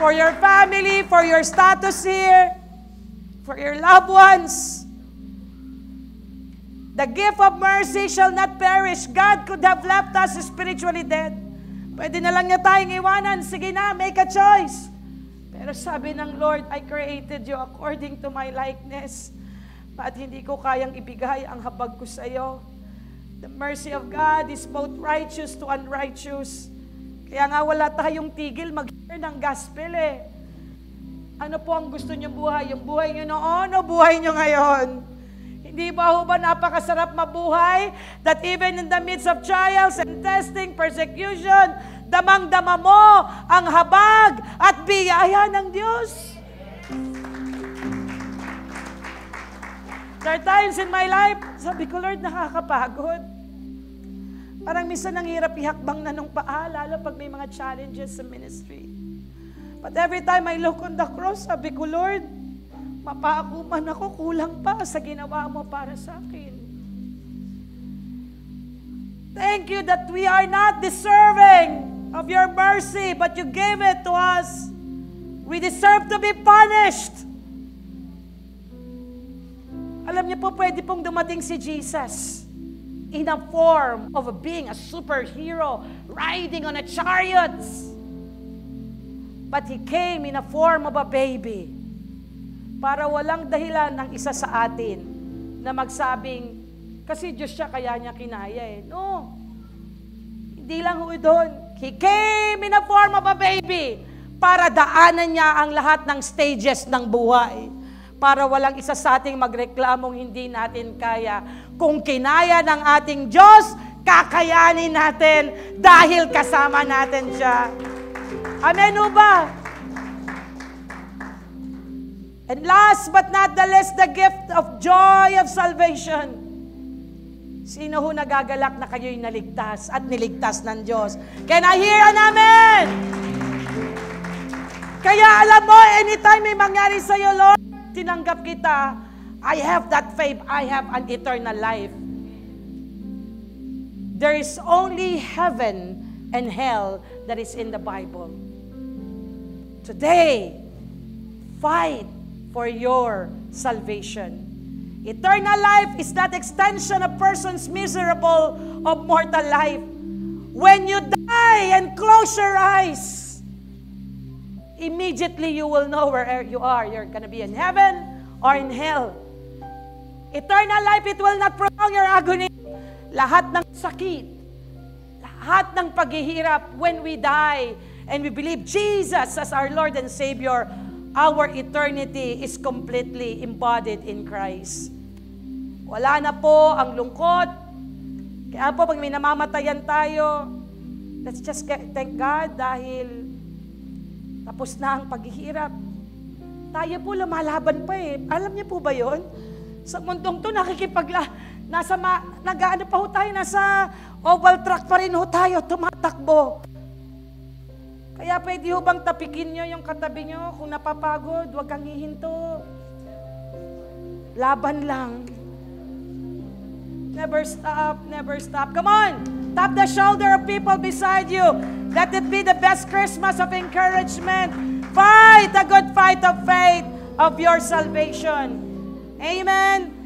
For your family, for your status here, for your loved ones. The gift of mercy shall not perish. God could have left us spiritually dead. Pwede na lang niya tayong iwanan. Sige na, make a choice. Pero sabi ng Lord, I created you according to my likeness. But hindi ko kayang ibigay ang habag ko sa iyo. The mercy of God is both righteous to unrighteous. Kaya nga wala tayong tigil mag-share ng gospel Ano po ang gusto niyong buhay? Yung buhay niyo noon o buhay niyo ngayon? Hindi ba napakasarap mabuhay? That even in the midst of trials and testing, persecution, damang-dama mo ang habag at biyaya ng Diyos. There are times in my life, sabi ko, Lord, nakakapagod. Parang minsan ang hirap ihakbang na nung paa, lalo pag may mga challenges sa ministry. But every time I look on the cross, sabi ko, Lord, mapaakuman ako, kulang pa sa ginawa mo para sa akin. Thank you that we are not deserving of your mercy, but you gave it to us. We deserve to be punished. Alam niyo po, pwede pong dumating si Jesus in a form of being a superhero, riding on a chariot. But He came in a form of a baby para walang dahilan ng isa sa atin na magsabing, kasi Diyos siya, kaya niya kinaya No. Hindi lang doon. He came in a form of a baby para daanan niya ang lahat ng stages ng buhay. para walang isa sa ating magreklamong hindi natin kaya. Kung kinaya ng ating Diyos, kakayanin natin dahil kasama natin siya. Amen o ba? And last but not the least, the gift of joy of salvation. Sino ho nagagalak na kayo'y naligtas at niligtas ng Diyos? Can I hear an amen? Kaya alam mo, anytime may mangyari sa'yo, Lord, tinanggap kita, I have that faith, I have an eternal life. There is only heaven and hell that is in the Bible. Today, fight for your salvation. Eternal life is that extension of person's miserable of mortal life. When you die and close your eyes, immediately you will know where you are. You're going to be in heaven or in hell. Eternal life, it will not prolong your agony. Lahat ng sakit, lahat ng paghihirap, when we die and we believe Jesus as our Lord and Savior, our eternity is completely embodied in Christ. Wala na po ang lungkot. Kaya po, pag may namamatayan tayo, let's just thank God dahil tapos na ang paghihirap. Tayo po lumalaban pa eh. Alam niyo po ba yon? Sa mundong to, nag-ano pa ho tayo, nasa oval track pa rin ho tayo, tumatakbo. Kaya pwede ho bang tapikin nyo yung katabi nyo? Kung napapagod, huwag kang hihinto. Laban lang. Never stop, never stop. Come on, tap the shoulder of people beside you. Let it be the best Christmas of encouragement. Fight a good fight of faith of your salvation. Amen.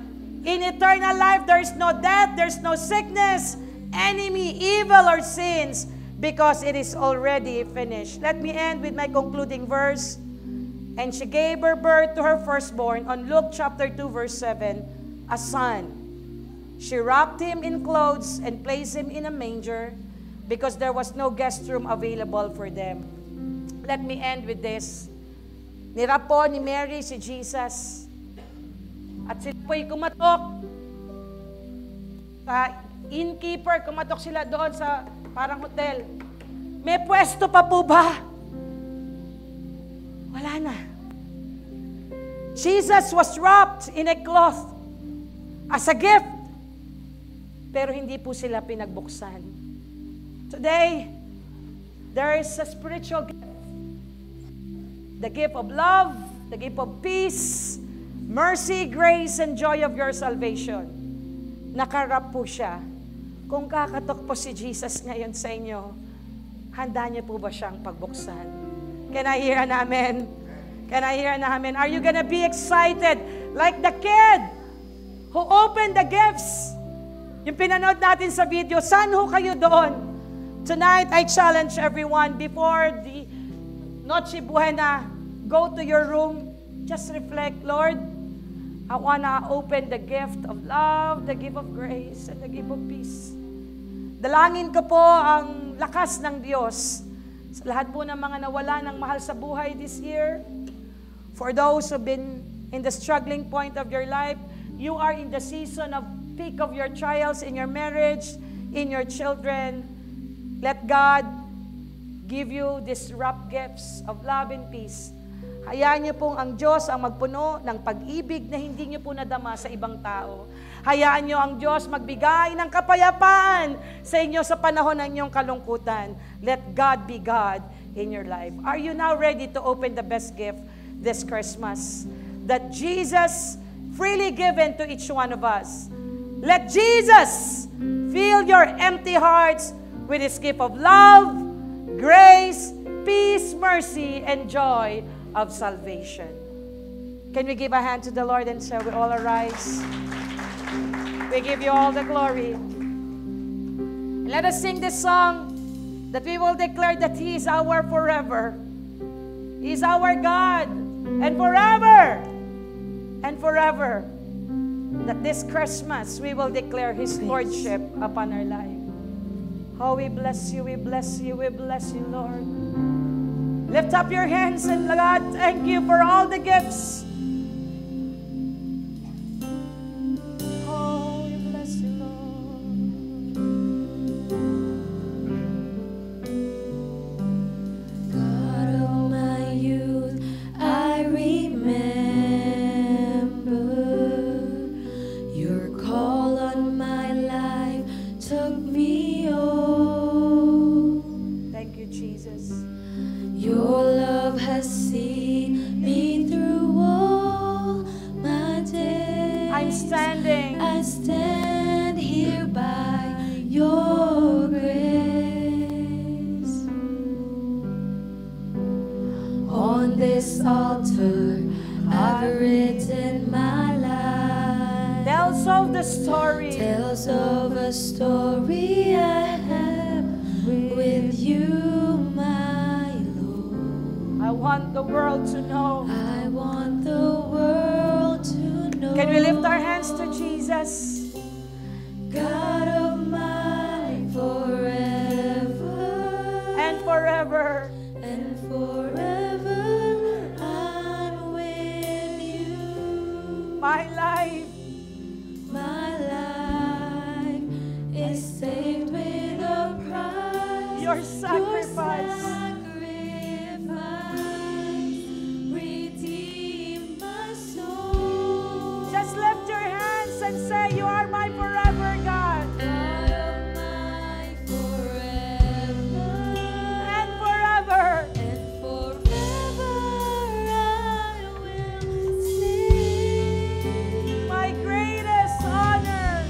In eternal life, there is no death, there is no sickness, enemy, evil, or sins, because it is already finished. Let me end with my concluding verse. And she gave her birth to her firstborn, on Luke chapter 2, verse 7, a son. She wrapped him in clothes and placed him in a manger because there was no guest room available for them. Let me end with this. Nirap po ni Mary si Jesus. At sila po'y kumatok. Sa innkeeper, kumatok sila doon sa parang hotel. May pwesto pa po ba? Wala na. Jesus was wrapped in a cloth as a gift. Pero hindi po sila pinagbuksan. Today, there is a spiritual gift. The gift of love, the gift of peace, mercy, grace, and joy of your salvation. Nakarap po siya. Kung kakatok po si Jesus ngayon sa inyo, handa niyo po ba siyang pagbuksan? Can I hear an amen? Can I hear an amen? Are you gonna be excited like the kid who opened the gifts? Yung pinanood natin sa video, saan ho kayo doon? Tonight, I challenge everyone before the Noche Buena, go to your room, just reflect, Lord, I wanna open the gift of love, the gift of grace, and the gift of peace. Dalangin ko po ang lakas ng Diyos sa lahat po ng mga nawala ng mahal sa buhay this year. For those who've been in the struggling point of your life, you are in the season of peak of your trials in your marriage, in your children. Let God give you these wrapped gifts of love and peace. Hayaan niyo pong ang Diyos ang magpuno ng pag-ibig na hindi niyo po nadama sa ibang tao. Hayaan niyo ang Diyos magbigay ng kapayapaan sa inyo sa panahon ng inyong kalungkutan. Let God be God in your life. Are you now ready to open the best gift this Christmas that Jesus freely given to each one of us? Let Jesus fill your empty hearts with His gift of love, grace, peace, mercy, and joy of salvation. Can we give a hand to the Lord and shall we all arise? We give you all the glory. Let us sing this song that we will declare that He is our forever. He is our God, and forever and forever. That this Christmas we will declare His Lordship upon our life. Oh, we bless you, we bless you, we bless you, Lord. Lift up your hands and God, thank you for all the gifts standing. I stand here by your grace. On this altar, I've written my life. Tells of the story. Tells of a story I have with you, my Lord. I want the world to know. I want the world to know. Can we lift our hands to Jesus? God of my forever And forever. and forever, I'm with you. My life. My life is saved with a price. Your sacrifice. Redeem my soul. Just lift your hands and say, you are my forever God. God of my forever And forever. and forever, I will sing. My greatest honor.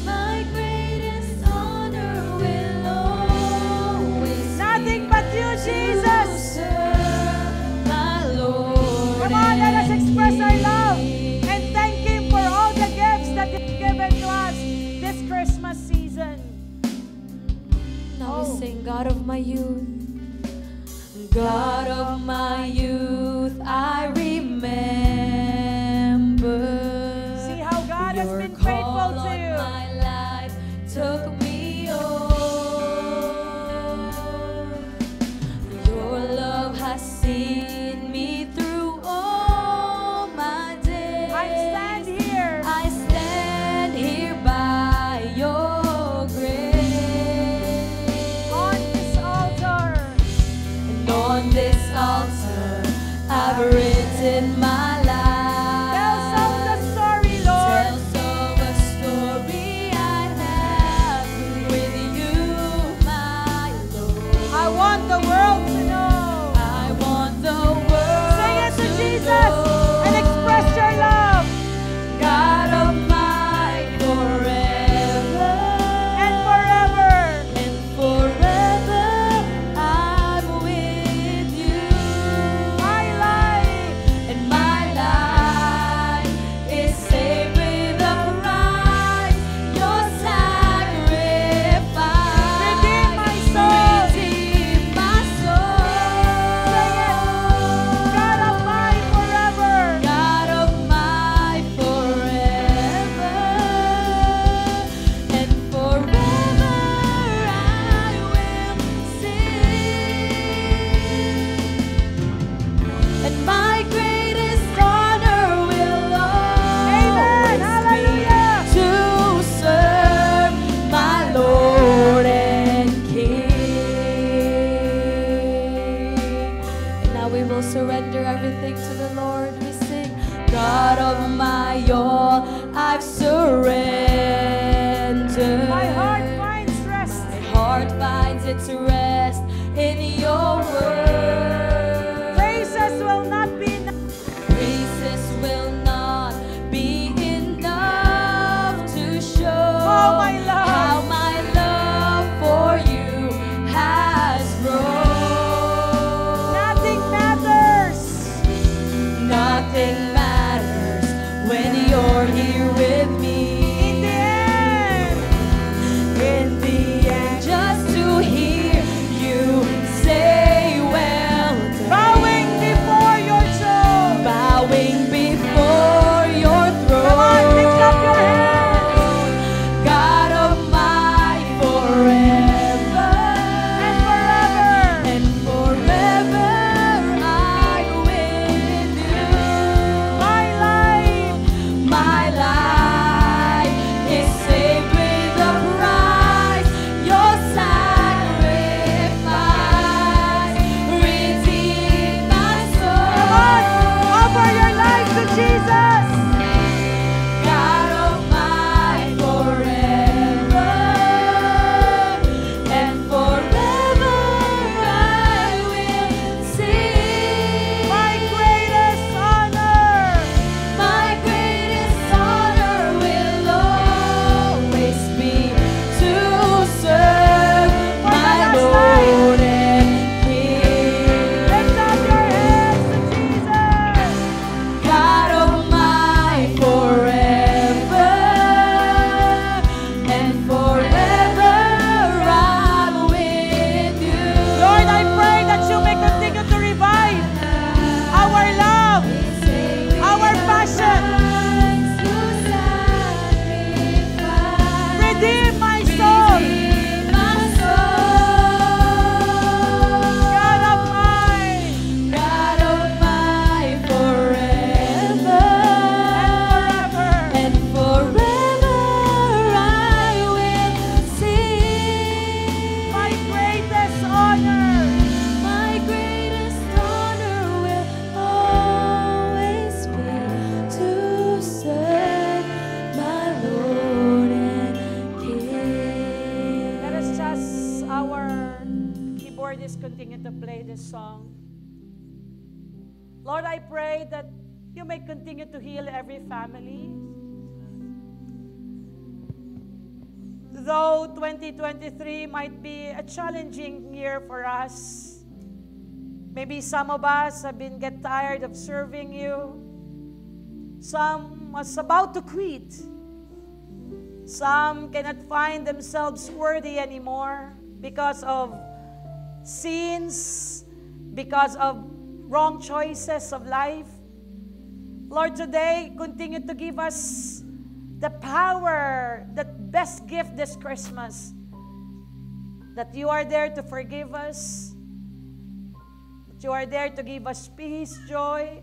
My greatest honor will always Nothing be but you, to Jesus. serve my Lord. Come on, let us express our and love King. and thank Him for all the gifts that He's given to us this Christmas season. Now Oh. we sing, God of my youth, God of my youth, I remember. See how God has Your been call faithful to on you. my life took me on. Your love has seen me through all my days. I stand here. I stand here by your grace. On this altar. And on this altar, I've written my life. Tells of the story, Lord. Tells of a story I have with you, my Lord. I want the world to know. I want the world Sing it to to Jesus know. and express your love. God of my forever And forever. and forever, I'm with you. My life. And my life is saved with a price. Your sacrifice Redeem my soul. redeem my soul. Sing it. God of my forever. God of my forever and forever, I will sing. And my greatest honor will always Hallelujah. be to serve my Lord and King. And now we will surrender everything to the Lord. We sing, God of my all, I've surrendered. My heart finds rest. My heart finds its rest in your word. Praises will not be enough. Praises will not be enough to show Oh, my love. how my love for you has grown. Nothing matters. Nothing matters when you're here with me. In the end. In the end, just to hear you say, well done. Bowing before your throne. Bowing before your throne. Come on, lift up your hands. God of my forever And forever. and forever, I'm with you. song. Lord, I pray that you may continue to heal every family. Though 2023 might be a challenging year for us, maybe some of us have been get tired of serving you. Some was about to quit. Some cannot find themselves worthy anymore because of sins, because of wrong choices of life. Lord, today, continue to give us the power, the best gift this Christmas, that you are there to forgive us, that you are there to give us peace, joy.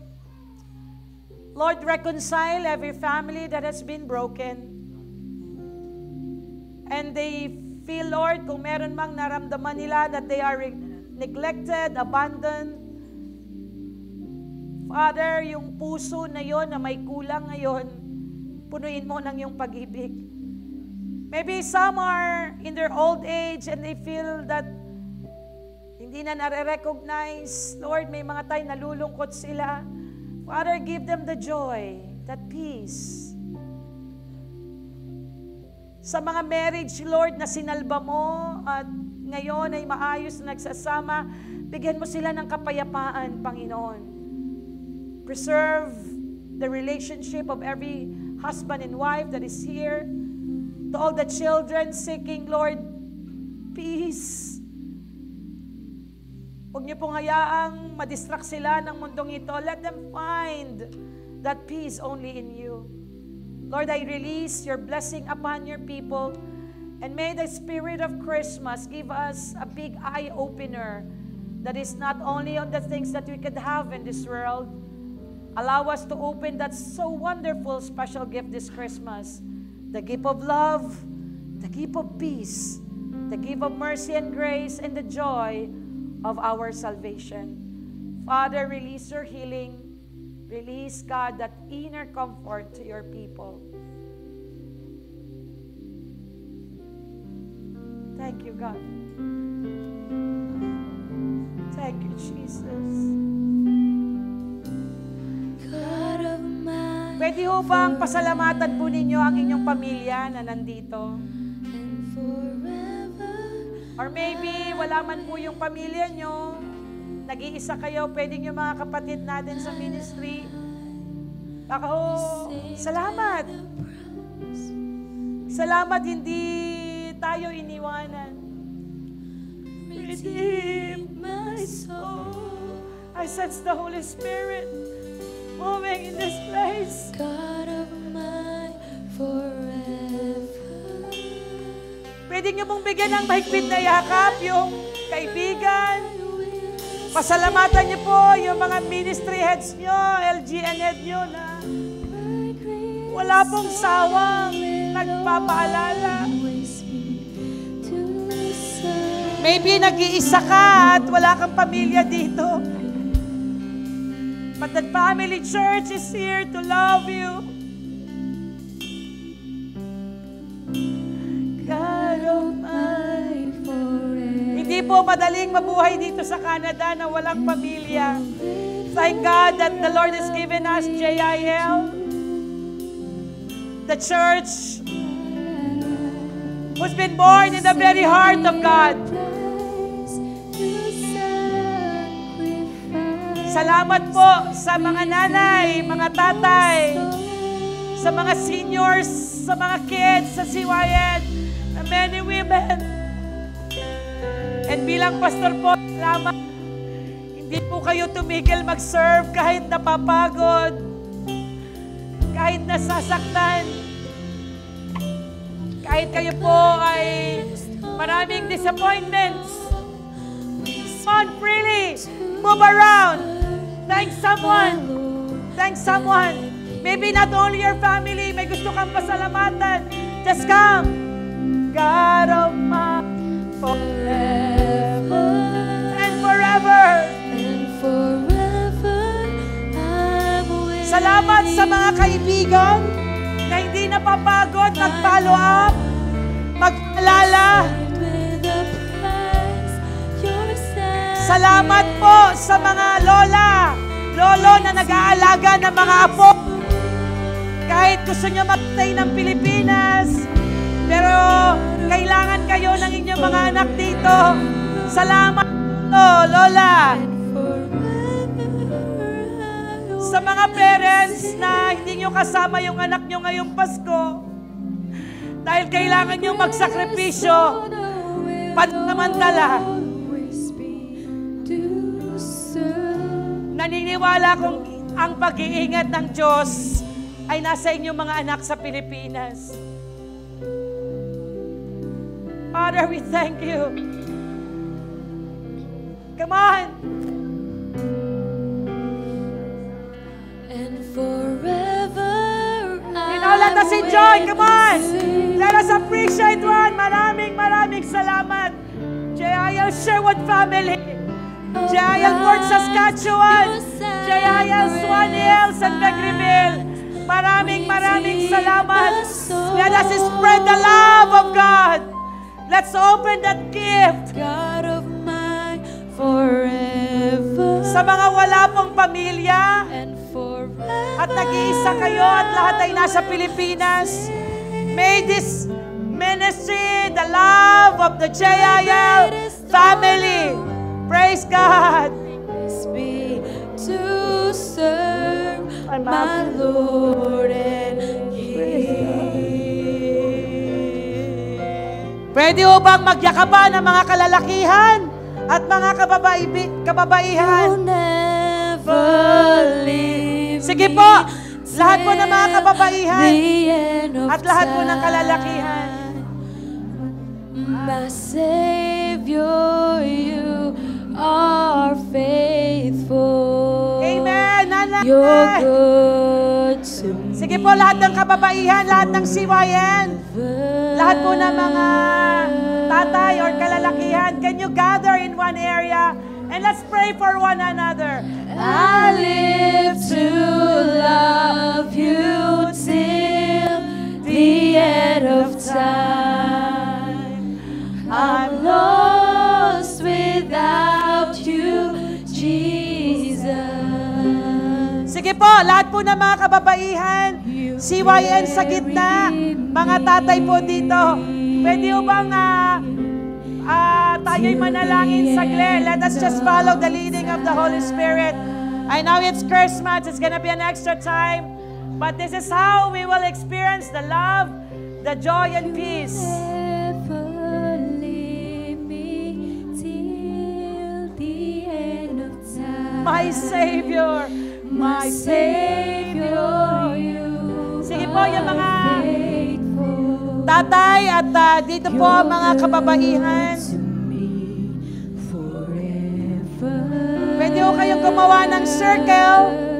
Lord, reconcile every family that has been broken. And they feel, Lord, kung meron mang naramdaman nila that they are neglected, abandoned. Father, yung puso na yon na may kulang ngayon, punuin mo ng iyong pag-ibig. Maybe some are in their old age and they feel that hindi na nare-recognize. Lord, may mga tayo nalulungkot sila. Father, give them the joy, that peace. Sa mga marriage, Lord, na sinalba mo at ngayon ay maayos na nagsasama, bigyan mo sila ng kapayapaan, Panginoon. Preserve the relationship of every husband and wife that is here. To all the children seeking, Lord, peace. Huwag niyo pong hayaang madistract sila ng mundong ito. Let them find that peace only in you. Lord, I release your blessing upon your people, and may the spirit of Christmas give us a big eye-opener that is not only on the things that we could have in this world. Allow us to open that so wonderful special gift this Christmas, the gift of love, the gift of peace, the gift of mercy and grace, and the joy of our salvation. Father, release your healing. Release, God, that inner comfort to your people. Thank you, God. Thank you, Jesus. God of my Pwede ho bang pasalamatan po ninyo ang inyong pamilya na nandito? and forever. Or maybe wala man po yung pamilya nyo, nag-iisa kayo, pwedeng yung mga kapatid natin sa ministry. Baka ho, salamat. Salamat, hindi tayo iniwanan. Redeem my soul. I sense the Holy Spirit moving in this place. God of my forever. Pwede nyo mong bigyan ng mahigpit na yakap yung kaibigan. Pasalamatan niyo po yung mga ministry heads nyo, LGN head nyo na wala pong sawang nagpapaalala. Maybe nag-iisa ka at wala kang pamilya dito. But the family church is here to love you. God of my forever. Hindi po madaling mabuhay dito sa Canada na walang pamilya. Thank God that the Lord has given us JIL, the church who's been born in the very heart of God. Salamat po sa mga nanay, mga tatay, sa mga seniors, sa mga kids, sa CYN, the many women. And bilang pastor po, salamat. Hindi po kayo tumigil mag-serve kahit napapagod, kahit nasasaktan, kahit kayo po ay maraming disappointments. On freely, move around. Thank someone. Thank someone. Maybe not only your family, may gusto kang pasalamatan. Just come. God of my forever and forever. And forever I'm with Salamat sa mga kaibigan na hindi napapagod mag-follow up, mag-alala. with the price your Salamat po sa mga lola, lolo na nag-aalaga ng mga apo. Kahit gusto nyo magtay ng Pilipinas, pero kailangan kayo ng inyong mga anak dito. Salamat po, lola. Sa mga parents na hindi nyo kasama yung anak nyo ngayong Pasko, dahil kailangan nyo magsakripisyo, pansamantala. Naniniwala kong ang pag-iingat ng Diyos ay nasa inyong mga anak sa Pilipinas. Father, we thank you. Come on. And forever Let us enjoy. Come on. Let us appreciate one. Maraming salamat. JIL Sherwood family. JIL Port Saskatchewan. JIL Swan Hills and Beckerville. Maraming salamat. Let us spread the love of God. Let's open that gift. God of mine forever. Sa mga wala pong pamilya And forever. at nag-iisa kayo at lahat ay nasa Pilipinas, may this ministry, the love of the JIL family, praise God, Be to serve my Lord and King. pwede ho bang magyakapan ng mga kalalakihan at mga kababaihan? You'll never leave Sige po, lahat po ng mga till kababaihan the end of at lahat po ng kalalakihan. My Savior, you are faithful. Amen, nanay. You're good to me. Sige po, lahat ng kababaihan, lahat ng CYN, lahat po ng mga tatay or kalalakihan, can you gather in one area and let's pray for one another. I live to love you till the end of time. I'm lost without you, Jesus. Sige po, lahat po ng mga kababaihan, CYN sa gitna, mga tatay po dito, pwede ho bang tayo'y manalangin saglit? Let us just follow the leading of the Holy Spirit. I know it's Christmas, it's gonna be an extra time, but this is how we will experience the love, the joy, and peace. Never leave me till the end of time. My Savior, my Savior. Sige po, yung mga tatay at dito po ang mga kababaihan. Pwede ho kayong gumawa ng circle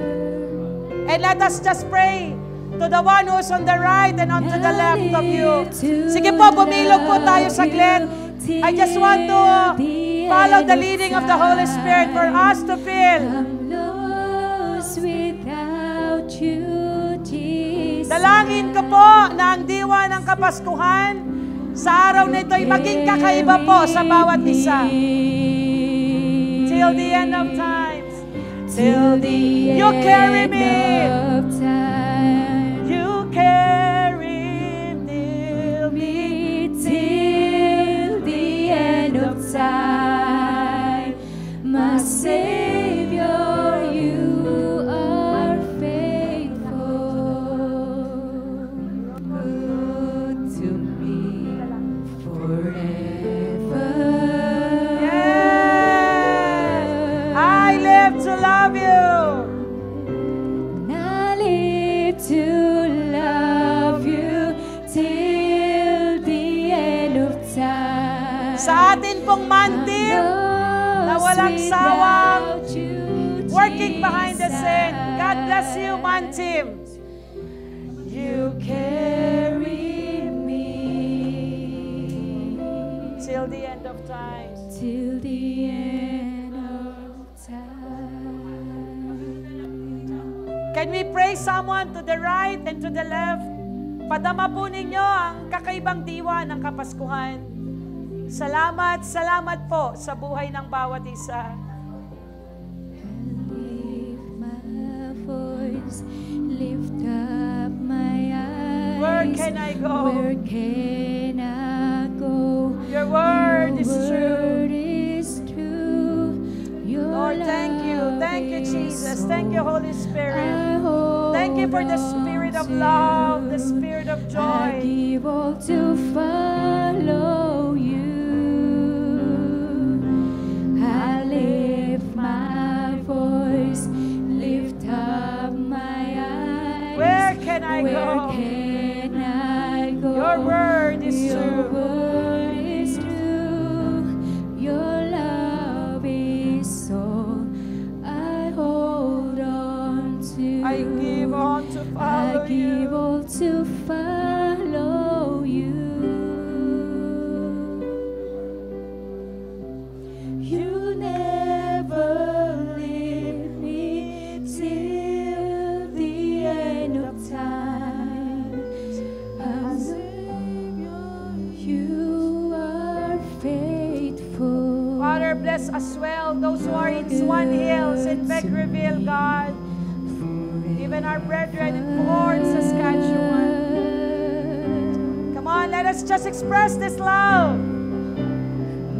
and let us just pray to the one who's on the right and on to the left of you. Sige po, bumilog po tayo saglit. I just want to follow the leading of the Holy Spirit for us to feel. I'm lost without you, Jesus. Dalangin ko po na ang diwa ng Kapaskuhan sa araw na ito ay maging kakaiba po sa bawat isa. Till the end of times. Till the You carry end me. of time. You carry me Till the end of time. My Savior, you are faithful. Good to me forever. I live to love you. I live to love you till the end of time. Sa atin pong mantim na walang sawang working behind the scene. God bless you, mantim. You carry me till the end of time. Till the end of time. Can we pray someone to the right and to the left? Padama po ninyo ang kakaibang diwa ng Kapaskuhan. Salamat, salamat po sa buhay ng bawat isa. Lift my voice, lift up my eyes. Where can I go? Where can I go? Your word is Your true. word is true. Your Lord, thank you. Thank you, love Jesus. is Thank you, all Holy Spirit. I hold Thank you for the spirit of on love, the to. spirit of I joy. give all to follow you. I lift my voice, lift up my eyes. Where can I Where go? can I go? Your word is Your true. word is true. Your love is all I hold on to. I give on to follow I give you. all to follow you. You never leave me till the end of time. You are faithful. Father, bless as well those who are in Swan Hills, in Beckerville, God. Even our brethren in Fort Saskatchewan. Come on, let us just express this love.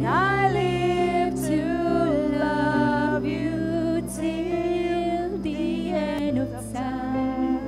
I live to love you till the end of time.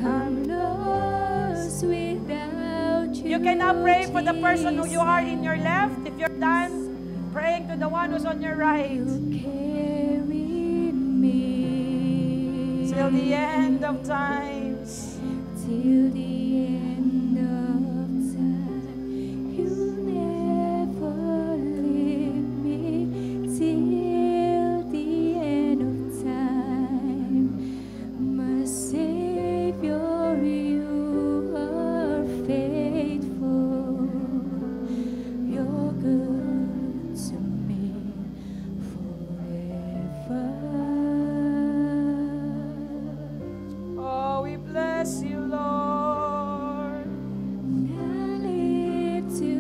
I'm lost without you. You can now pray for the person who you are in your left. If you're done, praying to the one who's on your right. You carry me Till the end of times. till the end of time. You never leave me till the end of time. My Savior, you are faithful. You're good to me forever. Oh, we bless you, Lord. I live to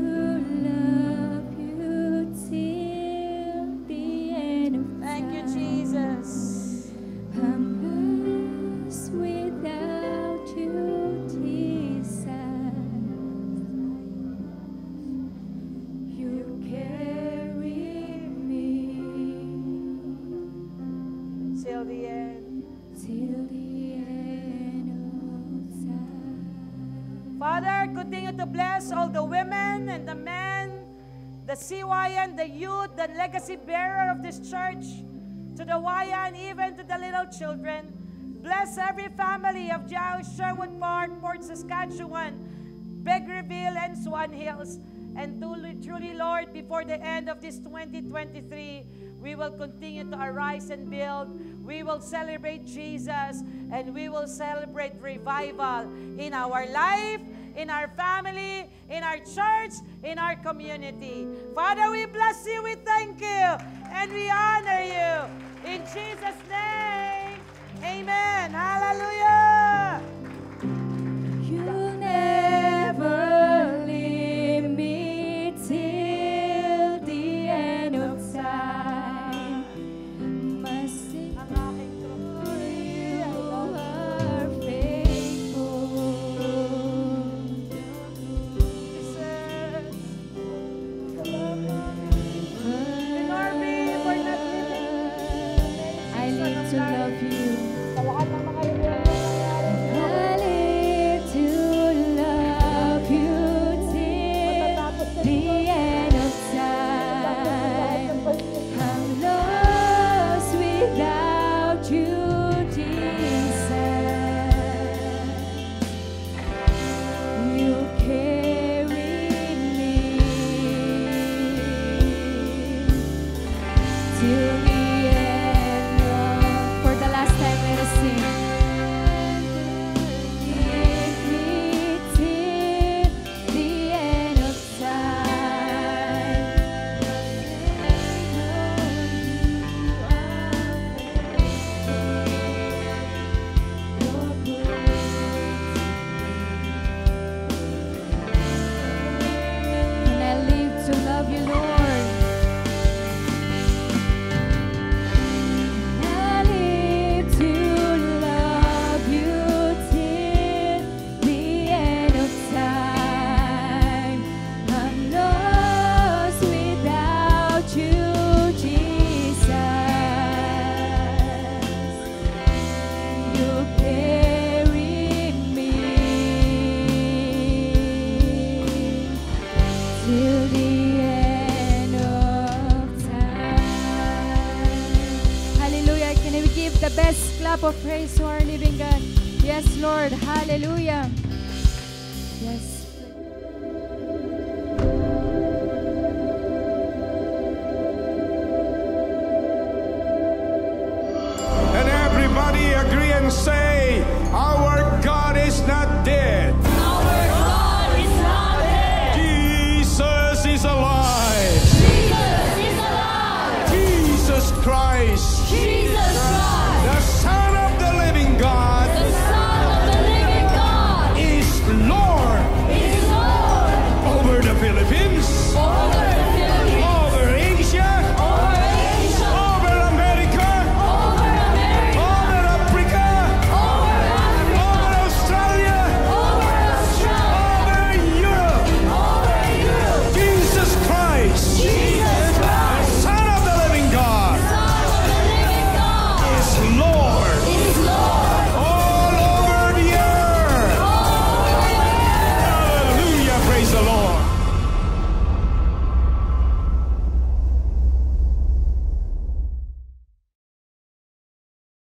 love you till the end of time. Thank you, Jesus. I'm lost without you, Jesus. You carry me Till the end. till the end of time. Father, continue to bless all the women and the men, the CYN, the youth, the legacy bearer of this church, to the YN, even to the little children. Bless every family of Jao, Sherwood Park, Port Saskatchewan, Beckerville, and Swan Hills. And truly, Lord, before the end of this 2023, we will continue to arise and build. We will celebrate Jesus, and we will celebrate revival in our life, in our family, in our church, in our community. Father, we bless you, we thank you, and we honor you. In Jesus' name, amen. Hallelujah. You'll never leave me till the end of time. My Savior, you are faithful. Norby, we're not leaving. I live to love you. Sa lahat ng mga of praise to our living God. Yes, Lord. Hallelujah. Yes.